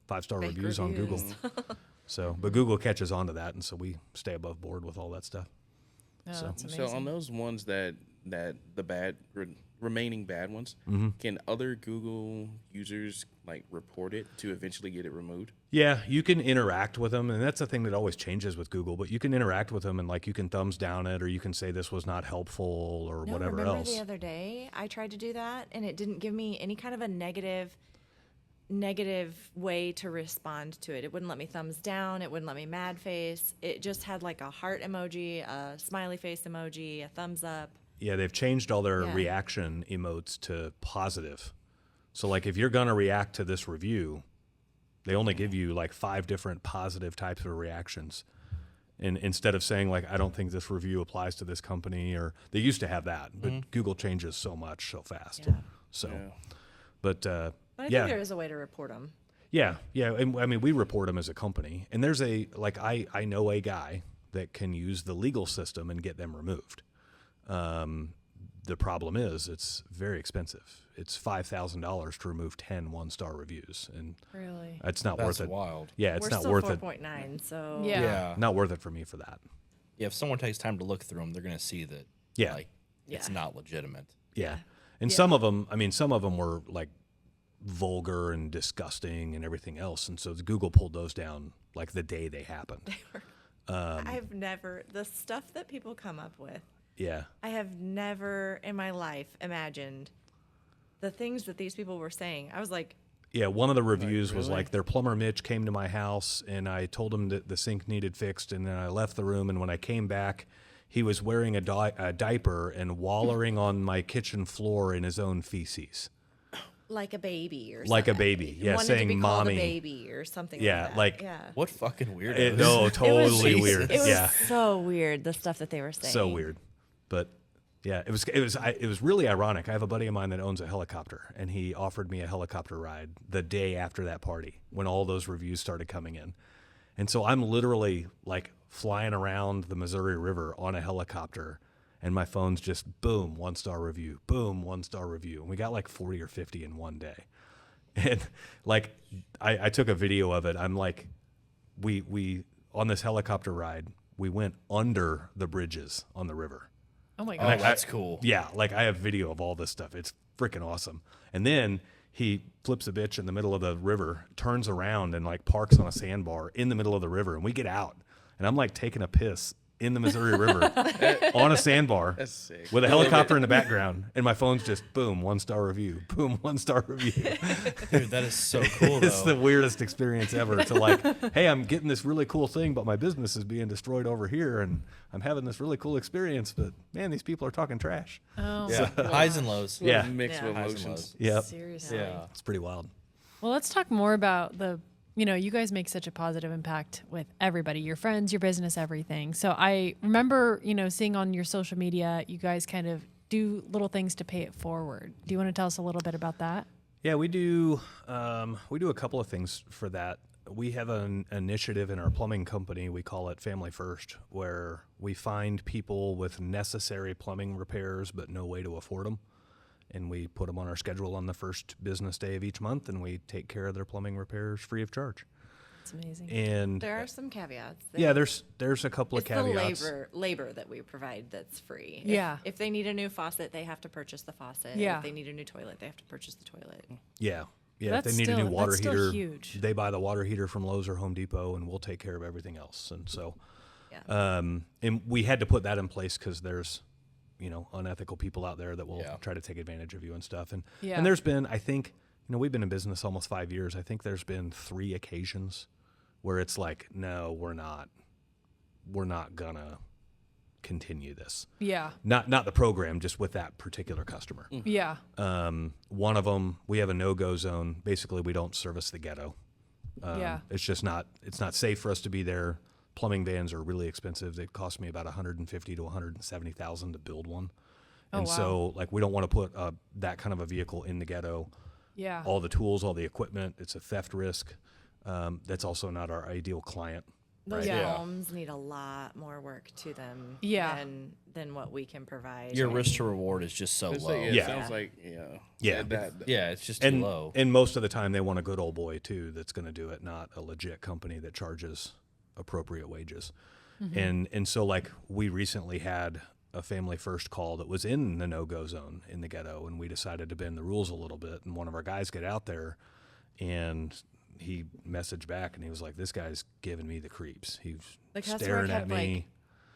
Speaker 4: 5-star
Speaker 3: Fake
Speaker 4: reviews on Google.
Speaker 3: reviews.
Speaker 4: So, but Google catches on to that, and so we stay above board with all that stuff.
Speaker 1: Oh,
Speaker 4: So-
Speaker 1: that's amazing.
Speaker 5: So on those ones that the bad remaining bad ones, can other Google users like report it to eventually get it removed?
Speaker 4: Yeah, you can interact with them, and that's the thing that always changes with Google. But you can interact with them, and like you can thumbs down it, or you can say this was not helpful, or
Speaker 3: No,
Speaker 4: whatever
Speaker 3: remember
Speaker 4: else.
Speaker 3: the other day I tried to do that, and it didn't give me any kind of a negative way to respond to it. It wouldn't let me thumbs down. It wouldn't let me mad face. It just had like a heart emoji, a smiley face emoji, a thumbs up.
Speaker 4: Yeah, they've changed all their
Speaker 3: Yeah.
Speaker 4: reaction emotes to positive. So like if you're gonna react to this review, they only give you like 5 different positive types of reactions. And instead of saying like, I don't think this review applies to this company, or they used to have that, but Google changes so much so fast.
Speaker 3: Yeah.
Speaker 4: So,
Speaker 5: Yeah.
Speaker 4: but
Speaker 3: But I
Speaker 4: yeah.
Speaker 3: think there is a way to report them.
Speaker 4: Yeah, and I mean, we report them as a company, and there's I know a guy that can use the legal system and get them removed. The problem is it's very expensive. It's $5,000 to remove 10 one-star reviews, and
Speaker 1: Really?
Speaker 4: it's not
Speaker 2: That's
Speaker 4: worth it.
Speaker 2: wild.
Speaker 4: Yeah, it's
Speaker 3: We're
Speaker 4: not
Speaker 3: still
Speaker 4: worth it.
Speaker 3: 4.9, so
Speaker 1: Yeah.
Speaker 2: Yeah.
Speaker 4: Not worth it for me for that.
Speaker 2: Yeah, if someone takes time to look through them, they're going to see that
Speaker 4: Yeah.
Speaker 2: like it's
Speaker 3: Yeah.
Speaker 2: not legitimate.
Speaker 4: Yeah, and some of them were like vulgar and disgusting and everything else, and so Google pulled those down like the day they happened.
Speaker 3: I've never, the stuff that people come up with,
Speaker 4: Yeah.
Speaker 3: I have never in my life imagined the things that these people were saying. I was like,
Speaker 4: Yeah, one of the reviews was
Speaker 5: really?
Speaker 4: like their plumber Mitch came to my house and I told him that the sink needed fixed, and then I left the room, and when I came back, he was wearing a diaper and wallowing on my kitchen floor in his own feces.
Speaker 3: like a baby or
Speaker 4: Like a
Speaker 3: something.
Speaker 4: baby, yeah,
Speaker 3: Wanted
Speaker 4: saying
Speaker 3: to be called
Speaker 4: mommy.
Speaker 3: a baby or something
Speaker 4: Yeah,
Speaker 3: like that.
Speaker 4: like-
Speaker 3: yeah.
Speaker 2: What fucking weirdos.
Speaker 4: No,
Speaker 3: It was-
Speaker 4: totally weird.
Speaker 3: It was
Speaker 4: Yeah,
Speaker 3: so weird, the stuff that they were saying.
Speaker 4: so weird. But yeah, it was really ironic. I have a buddy of mine that owns a helicopter, and he offered me a helicopter ride the day after that party when all those reviews started coming in. And so I'm literally like flying around the Missouri River on a helicopter, and my phone's just boom, 1-star review, boom, 1-star review. And we got like 40 or 50 in one day. And like I took a video of it. I'm like, we on this helicopter ride, we went under the bridges on the river.
Speaker 1: Oh my
Speaker 2: Oh,
Speaker 1: gosh.
Speaker 2: that's cool.
Speaker 4: Yeah, like I have video of all this stuff. It's freaking awesome. And then he flips a bitch in the middle of the river, turns around and like parks on a sandbar in the middle of the river, and we get out, and I'm like taking a piss in the Missouri River on a sandbar
Speaker 5: That's sick.
Speaker 4: with a helicopter in the background, and my phone's just boom, 1-star review, boom, 1-star review.
Speaker 2: Dude, that is so cool,
Speaker 4: It's
Speaker 2: though.
Speaker 4: the weirdest experience ever to like, hey, I'm getting this really cool thing, but my business is being destroyed over here, and I'm having this really cool experience, but man, these people are talking trash.
Speaker 1: Oh,
Speaker 2: Yeah, highs and lows.
Speaker 4: Yeah.
Speaker 5: Mixed
Speaker 3: Yeah.
Speaker 5: with
Speaker 2: Highs and
Speaker 5: emotions.
Speaker 2: lows.
Speaker 4: Yep.
Speaker 3: Seriously.
Speaker 2: Yeah.
Speaker 4: It's pretty wild.
Speaker 1: well, let's talk more about you guys make such a positive impact with everybody, your friends, your business, everything. So I remember, seeing on your social media, you guys kind of do little things to pay it forward. Do you want to tell us a little bit about that?
Speaker 4: Yeah, we do a couple of things for that. We have an initiative in our plumbing company. We call it Family First, where we find people with necessary plumbing repairs but no way to afford them. And we put them on our schedule on the first business day of each month, and we take care of their plumbing repairs free of charge.
Speaker 1: It's amazing.
Speaker 4: And
Speaker 3: There are some caveats.
Speaker 4: yeah, there's a couple of
Speaker 3: It's
Speaker 4: caveats.
Speaker 3: the labor that we provide that's free.
Speaker 1: Yeah.
Speaker 3: If they need a new faucet, they have to purchase the faucet.
Speaker 1: Yeah.
Speaker 3: If they need a new toilet, they have to purchase the toilet.
Speaker 4: Yeah. Yeah,
Speaker 1: That's
Speaker 4: if they need a new
Speaker 1: still-
Speaker 4: water
Speaker 1: that's still
Speaker 4: heater,
Speaker 1: huge.
Speaker 4: they buy the water heater from Lowe's or Home Depot, and we'll take care of everything else. And so,
Speaker 3: Yeah.
Speaker 4: and we had to put that in place because there's, unethical people out there that will
Speaker 2: Yeah.
Speaker 4: try to take advantage of you and stuff. And
Speaker 1: Yeah.
Speaker 4: and there's been, I think, we've been in business almost 5 years. I think there's been 3 occasions where it's like, no, we're not gonna continue this.
Speaker 1: Yeah.
Speaker 4: Not the program, just with that particular customer.
Speaker 1: Yeah.
Speaker 4: One of them, we have a no-go zone. Basically, we don't service the ghetto.
Speaker 1: Yeah.
Speaker 4: It's just it's not safe for us to be there. Plumbing vans are really expensive. They cost me about $150,000 to $170,000 to build one. And
Speaker 1: wow.
Speaker 4: so like we don't want to put that kind of a vehicle in the ghetto.
Speaker 1: Yeah.
Speaker 4: All the tools, all the equipment, it's a theft risk. That's also not our ideal client.
Speaker 3: Those
Speaker 2: Yeah.
Speaker 3: homes need a lot more work to them
Speaker 1: Yeah.
Speaker 3: than what we can provide.
Speaker 2: Your risk to reward is just so
Speaker 5: It's
Speaker 2: low.
Speaker 5: like, it
Speaker 4: Yeah.
Speaker 5: sounds like,
Speaker 4: Yeah.
Speaker 2: Yeah, it's just too
Speaker 4: And
Speaker 2: low.
Speaker 4: and most of the time they want a good old boy too that's going to do it, not a legit company that charges appropriate wages. And so like we recently had a Family First call that was in the no-go zone in the ghetto, and we decided to bend the rules a little bit, and one of our guys get out there and he messaged back and he was like, this guy's giving me the creeps. He was
Speaker 3: The customer
Speaker 4: staring at
Speaker 3: kept
Speaker 4: me.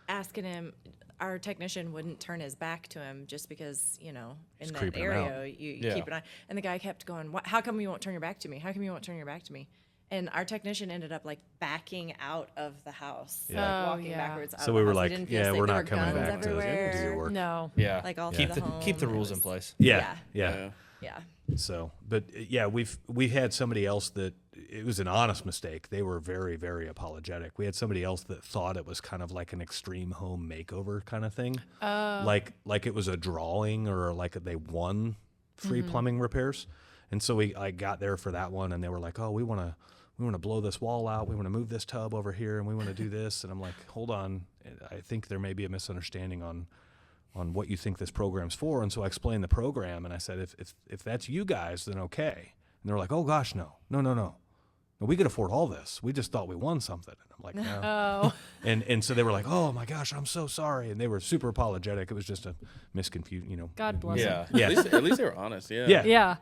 Speaker 3: asking him, our technician wouldn't turn his back to him just because, in that
Speaker 4: creeping him
Speaker 3: area
Speaker 4: out.
Speaker 3: you
Speaker 2: Yeah.
Speaker 3: keep an eye. And the guy kept going, how come you won't turn your back to me? How come you won't turn your back to me? And our technician ended up like backing out of the house,
Speaker 4: Yeah.
Speaker 3: like
Speaker 1: Oh,
Speaker 3: walking
Speaker 1: yeah.
Speaker 3: backwards out
Speaker 4: So
Speaker 3: of
Speaker 4: we
Speaker 3: the
Speaker 4: were
Speaker 3: house.
Speaker 4: like,
Speaker 3: didn't feel
Speaker 4: yeah,
Speaker 3: safe.
Speaker 4: we're
Speaker 3: There
Speaker 4: not
Speaker 3: were
Speaker 4: coming
Speaker 3: guns
Speaker 4: back to do your
Speaker 3: everywhere.
Speaker 4: work.
Speaker 1: No.
Speaker 2: Yeah,
Speaker 3: Like all
Speaker 2: keep
Speaker 3: through the
Speaker 2: keep the
Speaker 3: home.
Speaker 2: rules
Speaker 3: It
Speaker 2: in
Speaker 3: was-
Speaker 2: place.
Speaker 4: Yeah.
Speaker 3: Yeah. Yeah.
Speaker 4: So, but yeah, we had somebody else that it was an honest mistake. They were very, very apologetic. We had somebody else that thought it was kind of like an extreme home makeover kind of thing. Like it was a drawing or like they won free plumbing repairs. And so I got there for that one, and they were like, "Oh, we want to blow this wall out. We want to move this tub over here, and we want to do this." And I'm like, "Hold on. I think there may be a misunderstanding on what you think this program's for." And so I explained the program, and I said, if that's you guys, then okay. And they're like, "Oh gosh, no. We could afford all this. We just thought we won something." And I'm like, "No."
Speaker 1: Oh.
Speaker 4: And so they were like, "Oh my gosh, I'm so sorry." And they were super apologetic. It was just a misconfusion,
Speaker 1: God bless
Speaker 2: Yeah.
Speaker 1: him.
Speaker 4: Yeah.
Speaker 5: At least they were honest. Yeah.
Speaker 4: Yeah.
Speaker 1: Yeah.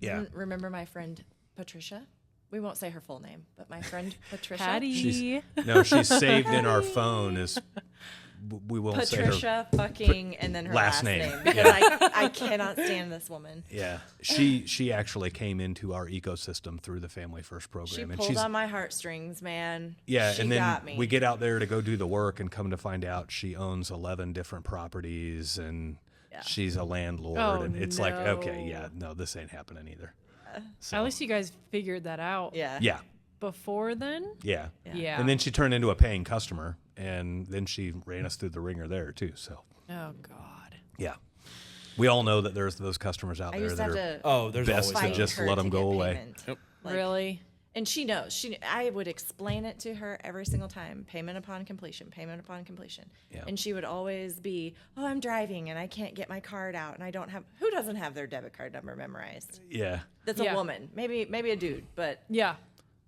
Speaker 4: Yeah.
Speaker 3: Remember my friend Patricia? We won't say her full name, but my friend Patricia.
Speaker 1: Patty.
Speaker 4: No, she's saved in our phone as we won't say her.
Speaker 3: Patricia fucking and then her
Speaker 4: last
Speaker 3: last
Speaker 4: name.
Speaker 3: name because I cannot stand this woman.
Speaker 4: Yeah, she actually came into our ecosystem through the Family First program,
Speaker 3: She
Speaker 4: and
Speaker 3: pulled
Speaker 4: she's
Speaker 3: on my heartstrings, man.
Speaker 4: yeah,
Speaker 3: she
Speaker 4: and then
Speaker 3: got me.
Speaker 4: we get out there to go do the work, and come to find out she owns 11 different properties, and she's a landlord,
Speaker 1: Oh,
Speaker 4: and it's like,
Speaker 1: no.
Speaker 4: okay, yeah, no, this ain't happening either. So,
Speaker 1: At least you guys figured that out.
Speaker 3: Yeah.
Speaker 4: yeah,
Speaker 1: Before then?
Speaker 4: yeah,
Speaker 1: Yeah.
Speaker 4: and then she turned into a paying customer, and then she ran us through the ringer there too. So
Speaker 1: Oh God.
Speaker 4: yeah, we all know that there's those customers out
Speaker 3: I
Speaker 4: there
Speaker 3: used to
Speaker 4: that
Speaker 3: have
Speaker 4: are
Speaker 3: to
Speaker 2: Oh, there's
Speaker 4: best
Speaker 2: always
Speaker 4: to
Speaker 3: fight
Speaker 2: those.
Speaker 4: just
Speaker 3: her
Speaker 4: let
Speaker 3: to
Speaker 4: 'em
Speaker 3: get
Speaker 4: go away.
Speaker 3: payment.
Speaker 5: Yep.
Speaker 1: Really?
Speaker 3: And she knows. I would explain it to her every single time. Payment upon completion. Payment upon completion.
Speaker 4: Yeah.
Speaker 3: And she would always be, "Oh, I'm driving and I can't get my card out and I don't have." Who doesn't have their debit card number memorized?
Speaker 4: yeah.
Speaker 3: That's
Speaker 1: Yeah.
Speaker 3: a woman. Maybe a dude, but
Speaker 1: Yeah.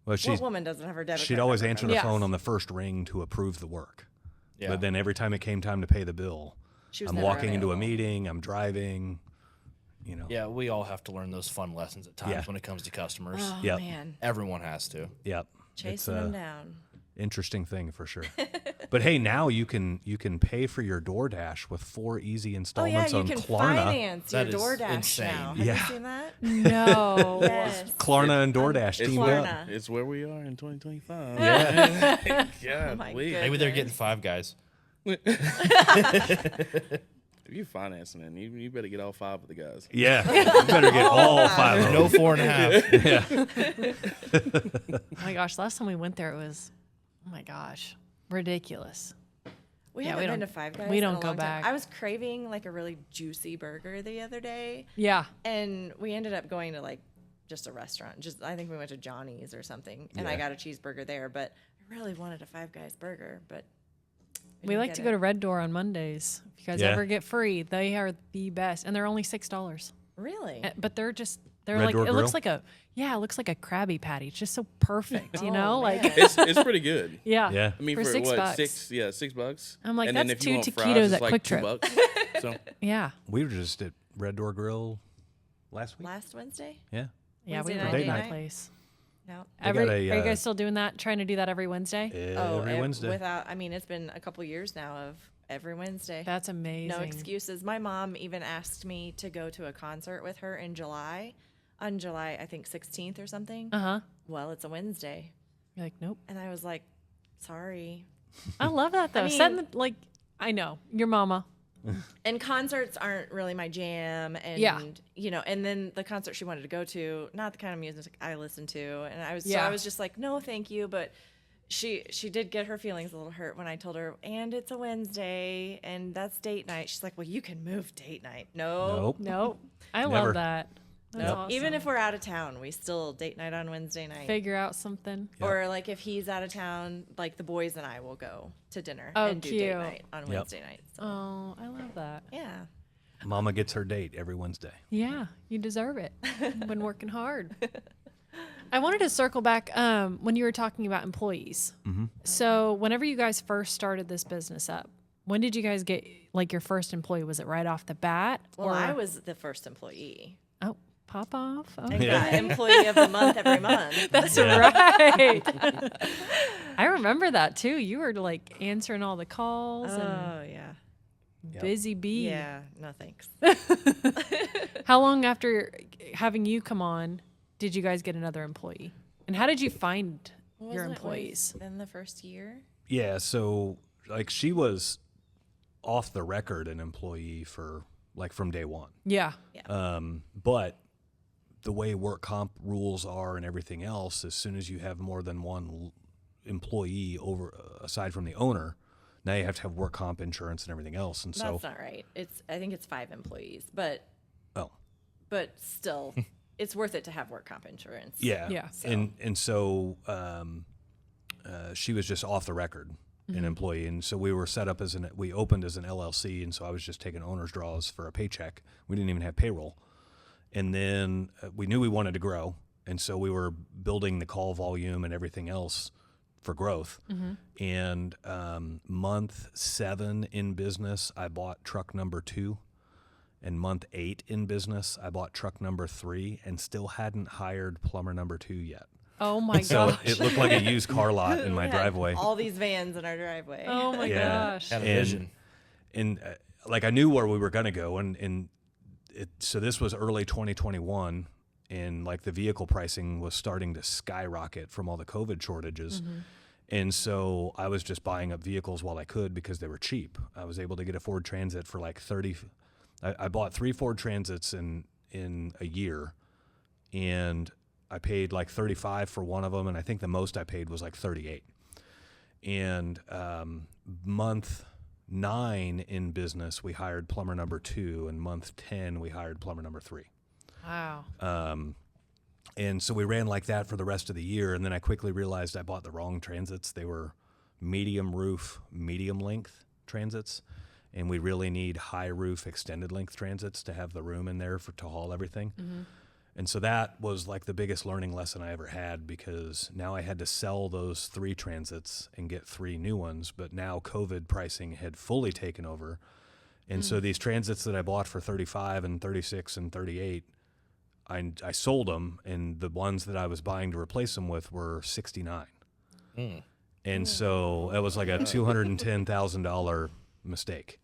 Speaker 4: Well,
Speaker 3: what woman doesn't have her debit card?
Speaker 4: she'd always
Speaker 3: number
Speaker 4: answer
Speaker 3: memorized?
Speaker 4: the
Speaker 1: Yes.
Speaker 4: phone on the first ring to approve the work.
Speaker 2: Yeah.
Speaker 4: But then every time it came time to pay the bill,
Speaker 3: She was
Speaker 4: I'm
Speaker 3: never
Speaker 4: walking into a
Speaker 3: available.
Speaker 4: meeting, I'm driving, you know.
Speaker 2: Yeah, we all have to learn those fun lessons at times
Speaker 4: Yeah.
Speaker 2: when it comes to customers.
Speaker 3: Oh,
Speaker 4: Yep.
Speaker 3: man.
Speaker 2: Everyone has to.
Speaker 4: Yep.
Speaker 3: Chasing them down.
Speaker 4: Interesting thing for sure. But hey, now you can pay for your DoorDash with 4 easy
Speaker 3: Oh,
Speaker 4: installments
Speaker 3: yeah, you
Speaker 4: on
Speaker 3: can
Speaker 4: Klarna.
Speaker 3: finance your
Speaker 2: That is
Speaker 3: DoorDash
Speaker 2: insane.
Speaker 3: now. Have
Speaker 4: Yeah.
Speaker 3: you seen that?
Speaker 1: No.
Speaker 3: Yes.
Speaker 4: Klarna and DoorDash
Speaker 5: It's
Speaker 4: teamed
Speaker 5: where,
Speaker 4: up.
Speaker 3: Klarna.
Speaker 5: it's where we are in 2025.
Speaker 4: Yeah.
Speaker 5: God,
Speaker 3: Oh my
Speaker 5: please.
Speaker 2: Maybe they're getting Five Guys.
Speaker 5: If you're financing it, you better get all 5 of the guys.
Speaker 4: Yeah. You better get all 5 of them.
Speaker 2: No 4.5.
Speaker 1: Oh my gosh, last time we went there, it was, oh my gosh, ridiculous.
Speaker 3: We
Speaker 1: Yeah,
Speaker 3: haven't
Speaker 1: we
Speaker 3: been
Speaker 1: don't-
Speaker 3: to Five Guys
Speaker 1: we
Speaker 3: in
Speaker 1: don't
Speaker 3: a
Speaker 1: go
Speaker 3: long time.
Speaker 1: back.
Speaker 3: I was craving like a really juicy burger the other day,
Speaker 1: Yeah.
Speaker 3: and we ended up going to like just a restaurant. I think we went to Johnny's or something, and I
Speaker 4: Yeah.
Speaker 3: got a cheeseburger there. But I really wanted a Five Guys burger, but
Speaker 1: We like to go to Red Door on Mondays. If you guys
Speaker 4: Yeah.
Speaker 1: ever get free, they are the best. And they're only $6.
Speaker 3: Really?
Speaker 1: But they're
Speaker 4: Red
Speaker 1: like,
Speaker 4: Door
Speaker 1: it looks
Speaker 4: Grill?
Speaker 1: it looks like a Krabby Patty. It's just so perfect, you
Speaker 3: Oh,
Speaker 1: know?
Speaker 3: man.
Speaker 1: Like,
Speaker 5: It's pretty good.
Speaker 1: yeah.
Speaker 4: Yeah.
Speaker 5: I mean,
Speaker 1: For
Speaker 5: for
Speaker 1: $6.
Speaker 5: what, $6?
Speaker 1: I'm like,
Speaker 5: and
Speaker 1: that's
Speaker 5: then if
Speaker 1: 2
Speaker 5: you want
Speaker 1: taquitos
Speaker 5: fries, it's
Speaker 1: at
Speaker 5: like
Speaker 1: Quick
Speaker 5: $2.
Speaker 1: Trip.
Speaker 5: So
Speaker 1: Yeah.
Speaker 4: We were just at Red Door Grill last week.
Speaker 3: Last Wednesday?
Speaker 4: Yeah.
Speaker 1: Yeah, we
Speaker 3: Wednesday
Speaker 1: were
Speaker 3: night,
Speaker 1: at
Speaker 4: date
Speaker 1: that
Speaker 4: night.
Speaker 1: place.
Speaker 3: No.
Speaker 4: They got
Speaker 1: Are you
Speaker 4: a,
Speaker 1: guys still doing that? Trying to do that every Wednesday?
Speaker 4: Every Wednesday.
Speaker 3: It's been a couple years now of every Wednesday.
Speaker 1: That's amazing.
Speaker 3: No excuses. My mom even asked me to go to a concert with her in July, on July, I think 16th or something.
Speaker 1: Uh-huh.
Speaker 3: Well, it's a Wednesday.
Speaker 1: You're like, nope.
Speaker 3: And I was like, sorry.
Speaker 1: I love that though.
Speaker 3: mean-
Speaker 1: I know your mama.
Speaker 3: And concerts aren't really my jam. And,
Speaker 1: Yeah.
Speaker 3: And then the concert she wanted to go to, not the kind of music I listen to. And so
Speaker 1: Yeah.
Speaker 3: I was just like, no, thank you. But she did get her feelings a little hurt when I told her, and it's a Wednesday and that's date night. She's like, well, you can move date night.
Speaker 4: Nope.
Speaker 1: Nope. I
Speaker 4: Never.
Speaker 1: love that. That's
Speaker 4: Yep.
Speaker 1: awesome.
Speaker 3: Even if we're out of town, we still date night on Wednesday night.
Speaker 1: figure out something.
Speaker 4: Yep.
Speaker 3: Or like if he's out of town, like the boys and I will go to dinner
Speaker 1: Oh,
Speaker 3: and do date
Speaker 1: cute.
Speaker 3: night on Wednesday night. So,
Speaker 1: Oh, I love that.
Speaker 3: yeah.
Speaker 4: Mama gets her date every Wednesday.
Speaker 1: Yeah, you deserve it. You've been working hard. I wanted to circle back when you were talking about employees.
Speaker 4: Mm-hmm.
Speaker 1: So, whenever you guys first started this business up, when did you guys get like your first employee? Was it right off the bat?
Speaker 3: Well, I was the first employee.
Speaker 1: Oh, pop off. Oh,
Speaker 3: And got employee of the month every month.
Speaker 1: that's
Speaker 4: Yeah.
Speaker 1: right. I remember that too. You were like answering all the calls and
Speaker 3: Oh, yeah.
Speaker 4: Yep.
Speaker 1: busy bee.
Speaker 3: Yeah. No, thanks.
Speaker 1: How long after having you come on did you guys get another employee? And how did you find your
Speaker 3: Wasn't it
Speaker 1: employees?
Speaker 3: within the first year?
Speaker 4: Yeah, so like she was off the record an employee for like from day one.
Speaker 1: Yeah.
Speaker 4: But the way work comp rules are and everything else, as soon as you have more than one employee over aside from the owner, now you have to have work comp insurance and everything else. And
Speaker 3: That's
Speaker 4: so
Speaker 3: not right. I think it's 5 employees, but
Speaker 4: oh
Speaker 3: still, it's worth it to have work comp insurance.
Speaker 4: yeah
Speaker 1: Yeah.
Speaker 4: and so she was just off the record an employee, and so we were set up as we opened as an LLC, and so I was just taking owner's draws for a paycheck. We didn't even have payroll. And then we knew we wanted to grow, and so we were building the call volume and everything else for growth. And month 7 in business, I bought truck number 2. And month 8 in business, I bought truck number 3 and still hadn't hired plumber number 2 yet.
Speaker 1: Oh my
Speaker 4: So
Speaker 1: gosh.
Speaker 4: it looked like a used car lot in my
Speaker 3: We had
Speaker 4: driveway.
Speaker 3: all these vans in our driveway.
Speaker 1: Oh my
Speaker 4: Yeah.
Speaker 1: gosh.
Speaker 2: Had a
Speaker 4: And-
Speaker 2: vision.
Speaker 4: And like I knew where we were going to go, and so this was early 2021, and like the vehicle pricing was starting to skyrocket from all the COVID shortages. And so I was just buying up vehicles while I could because they were cheap. I was able to get a Ford Transit for like 30. I bought 3 Ford Transits in a year, and I paid like 35 for one of them, and I think the most I paid was like 38. And month 9 in business, we hired plumber number 2, and month 10, we hired plumber number 3.
Speaker 1: Wow.
Speaker 4: And so we ran like that for the rest of the year, and then I quickly realized I bought the wrong transits. They were medium roof, medium length transits, and we really need high roof, extended length transits to have the room in there to haul everything. And so that was like the biggest learning lesson I ever had, because now I had to sell those 3 transits and get 3 new ones. But now COVID pricing had fully taken over, And so these transits that I bought for 35 and 36 and 38, I sold them, and the ones that I was buying to replace them with were 69. And so it was like a $210,000 mistake.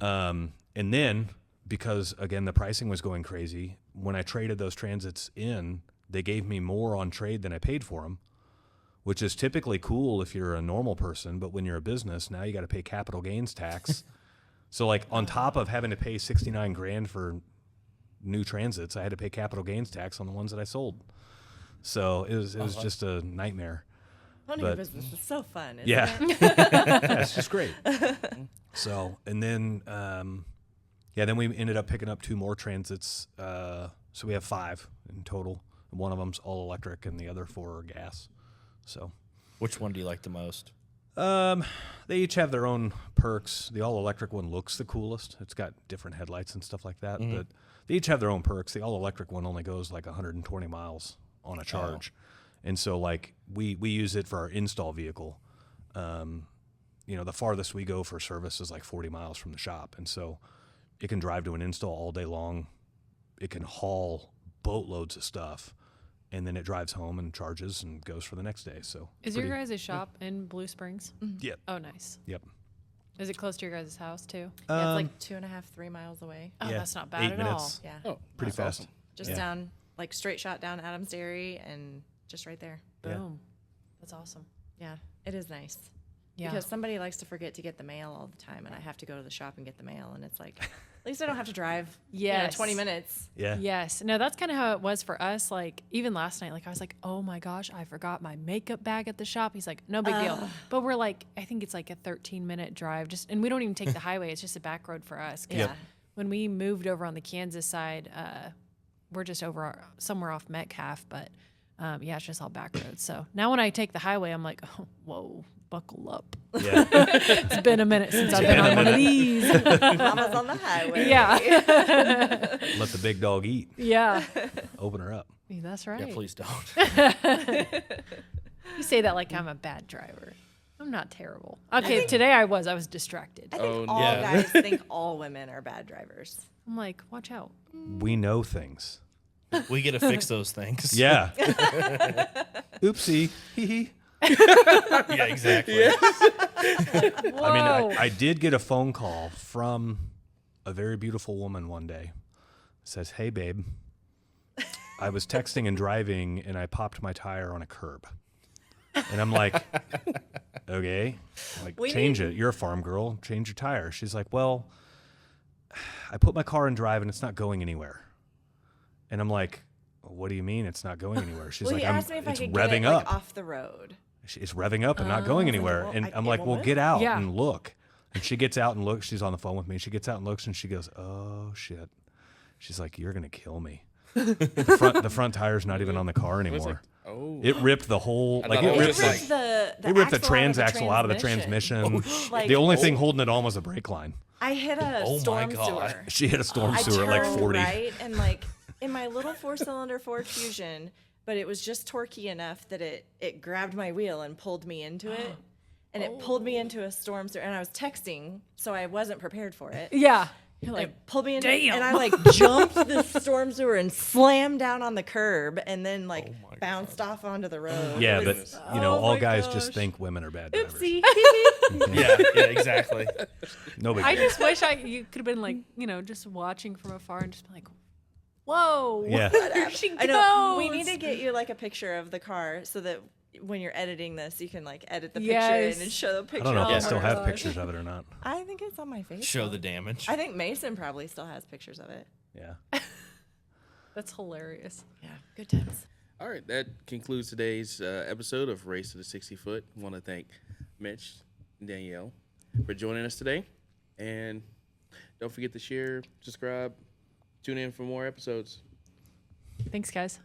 Speaker 4: And then, because again the pricing was going crazy, when I traded those transits in, they gave me more on trade than I paid for them, which is typically cool if you're a normal person, but when you're a business, now you got to pay capital gains tax. So like on top of having to pay 69 grand for new transits, I had to pay capital gains tax on the ones that I sold. So it was just a nightmare.
Speaker 3: Owning a business is so fun, isn't
Speaker 4: Yeah.
Speaker 3: it?
Speaker 4: Yeah, it's just great. So, and then, then we ended up picking up 2 more transits. So we have 5 in total. One of them's all electric and the other 4 are gas. So,
Speaker 2: Which one do you like the most?
Speaker 4: they each have their own perks. The all electric one looks the coolest. It's got different headlights and stuff like that, but they each have their own perks. The all electric one only goes like 120 miles on a charge. And so like we use it for our install vehicle. The farthest we go for service is like 40 miles from the shop. And so it can drive to an install all day long. It can haul boatloads of stuff, and then it drives home and charges and goes for the next day. So
Speaker 1: Is your guys' shop in Blue Springs?
Speaker 4: Yep.
Speaker 1: Oh, nice.
Speaker 4: Yep.
Speaker 1: Is it close to your guys' house too?
Speaker 3: Yeah, it's like 2.5, 3 miles away.
Speaker 1: Oh,
Speaker 4: yeah,
Speaker 1: that's not bad
Speaker 4: 8
Speaker 1: at
Speaker 4: minutes.
Speaker 3: Yeah.
Speaker 5: Oh,
Speaker 4: Pretty
Speaker 5: that's
Speaker 4: fast.
Speaker 5: awesome.
Speaker 3: Just
Speaker 4: Yeah.
Speaker 3: down, like straight shot down Adams Dairy and just right there.
Speaker 1: all.
Speaker 4: Yeah.
Speaker 1: Boom. That's awesome.
Speaker 3: Yeah, it is nice.
Speaker 1: Yeah.
Speaker 3: Because somebody likes to forget to get the mail all the time, and I have to go to the shop and get the mail, and it's like, at least I don't have to drive.
Speaker 1: Yes.
Speaker 3: 20 minutes.
Speaker 4: Yeah.
Speaker 1: Yes. No, that's kind of how it was for us. Like, even last night, like, I was like, oh my gosh, I forgot my makeup bag at the shop. He's like, no big deal. But we're like, I think it's like a 13-minute drive. And we don't even take the highway. It's just a back road for us. 'Cause
Speaker 3: Yeah.
Speaker 1: when we moved over on the Kansas side, we're just over somewhere off Metcalf. But it's just all back roads. So now when I take the highway, I'm like, oh, whoa, buckle up.
Speaker 4: Yeah.
Speaker 1: It's been a minute since I've been on one of these.
Speaker 3: Mama's on the highway.
Speaker 1: Yeah.
Speaker 4: Let the big dog eat.
Speaker 1: Yeah.
Speaker 4: Open her up.
Speaker 1: Yeah, that's right.
Speaker 2: Yeah, please don't.
Speaker 1: You say that like I'm a bad driver. I'm not terrible. Okay, today I was distracted.
Speaker 3: I think
Speaker 5: Oh,
Speaker 3: all
Speaker 2: yeah.
Speaker 3: guys think all women are bad drivers.
Speaker 1: I'm like, watch out.
Speaker 4: We know things.
Speaker 2: We get to fix those things.
Speaker 4: Yeah. Oopsie. Hee hee.
Speaker 2: Yeah, exactly.
Speaker 1: Whoa.
Speaker 4: I mean, I did get a phone call from a very beautiful woman one day. It says, hey, babe, I was texting and driving, and I popped my tire on a curb. And I'm like, okay. I'm like, change it. You're a farm girl. Change your tire. She's like, well, I put my car in drive, and it's not going anywhere. And I'm like, what do you mean it's not going anywhere? She's
Speaker 3: Well,
Speaker 4: like,
Speaker 3: he asked me if I
Speaker 4: it's
Speaker 3: could
Speaker 4: revving
Speaker 3: get it
Speaker 4: up.
Speaker 3: like off the road.
Speaker 4: It's revving up and not going anywhere.
Speaker 3: well,
Speaker 4: And I'm
Speaker 3: it
Speaker 4: like,
Speaker 3: won't
Speaker 4: well,
Speaker 3: move.
Speaker 4: get out
Speaker 1: Yeah.
Speaker 4: and look. And she gets out and looks. She's on the phone with me. She gets out and looks, and she goes, oh, shit. She's like, you're going to kill me. The front tire's not even on the car
Speaker 5: It's
Speaker 4: anymore.
Speaker 5: like, oh.
Speaker 4: It ripped the whole,
Speaker 5: I
Speaker 4: like
Speaker 5: thought
Speaker 4: it
Speaker 5: it
Speaker 4: ripped,
Speaker 5: was
Speaker 3: It
Speaker 4: like,
Speaker 3: ripped the
Speaker 4: it ripped the
Speaker 3: axle
Speaker 4: transaxle out of the transmission.
Speaker 3: Like-
Speaker 4: The only thing holding it on was the brake line.
Speaker 3: I hit a
Speaker 2: Oh my
Speaker 3: storm
Speaker 2: God.
Speaker 3: sewer.
Speaker 4: She hit a storm
Speaker 3: I
Speaker 4: sewer at like
Speaker 3: turned
Speaker 4: 40.
Speaker 3: right and like in my little 4-cylinder Ford Fusion, but it was just torquey enough that it grabbed my wheel and pulled me into it. And it pulled me into a storm sewer. And I was texting, so I wasn't prepared for it.
Speaker 1: Yeah.
Speaker 3: It like pulled me into
Speaker 1: damn.
Speaker 3: and I like jumped the storm sewer and slammed down on the curb and then like bounced off onto the road.
Speaker 4: Yeah,
Speaker 3: It
Speaker 4: but,
Speaker 3: was-
Speaker 4: all
Speaker 3: my
Speaker 4: guys
Speaker 3: gosh.
Speaker 4: just think women are bad drivers.
Speaker 3: Oopsie.
Speaker 2: Yeah, exactly.
Speaker 4: No big
Speaker 1: I
Speaker 4: deal.
Speaker 1: just wish you could have been like, just watching from afar and just been like, whoa.
Speaker 4: Yeah.
Speaker 1: There she goes.
Speaker 3: I know. We need to get you like a picture of the car so that when you're editing this, you can like edit the picture
Speaker 1: Yes.
Speaker 3: in and show the picture.
Speaker 4: I don't know if
Speaker 1: Oh
Speaker 4: I
Speaker 1: my
Speaker 4: still have
Speaker 1: gosh.
Speaker 4: pictures of it or not.
Speaker 3: I think it's on my face.
Speaker 2: Show the damage.
Speaker 3: I think Mason probably still has pictures of it.
Speaker 4: Yeah.
Speaker 1: That's hilarious.
Speaker 3: Yeah, good times.
Speaker 5: All right, that concludes today's episode of Race to the 60 Foot. I want to thank Mitch and Danielle for joining us today. And don't forget to share, subscribe, tune in for more episodes.
Speaker 1: Thanks, guys.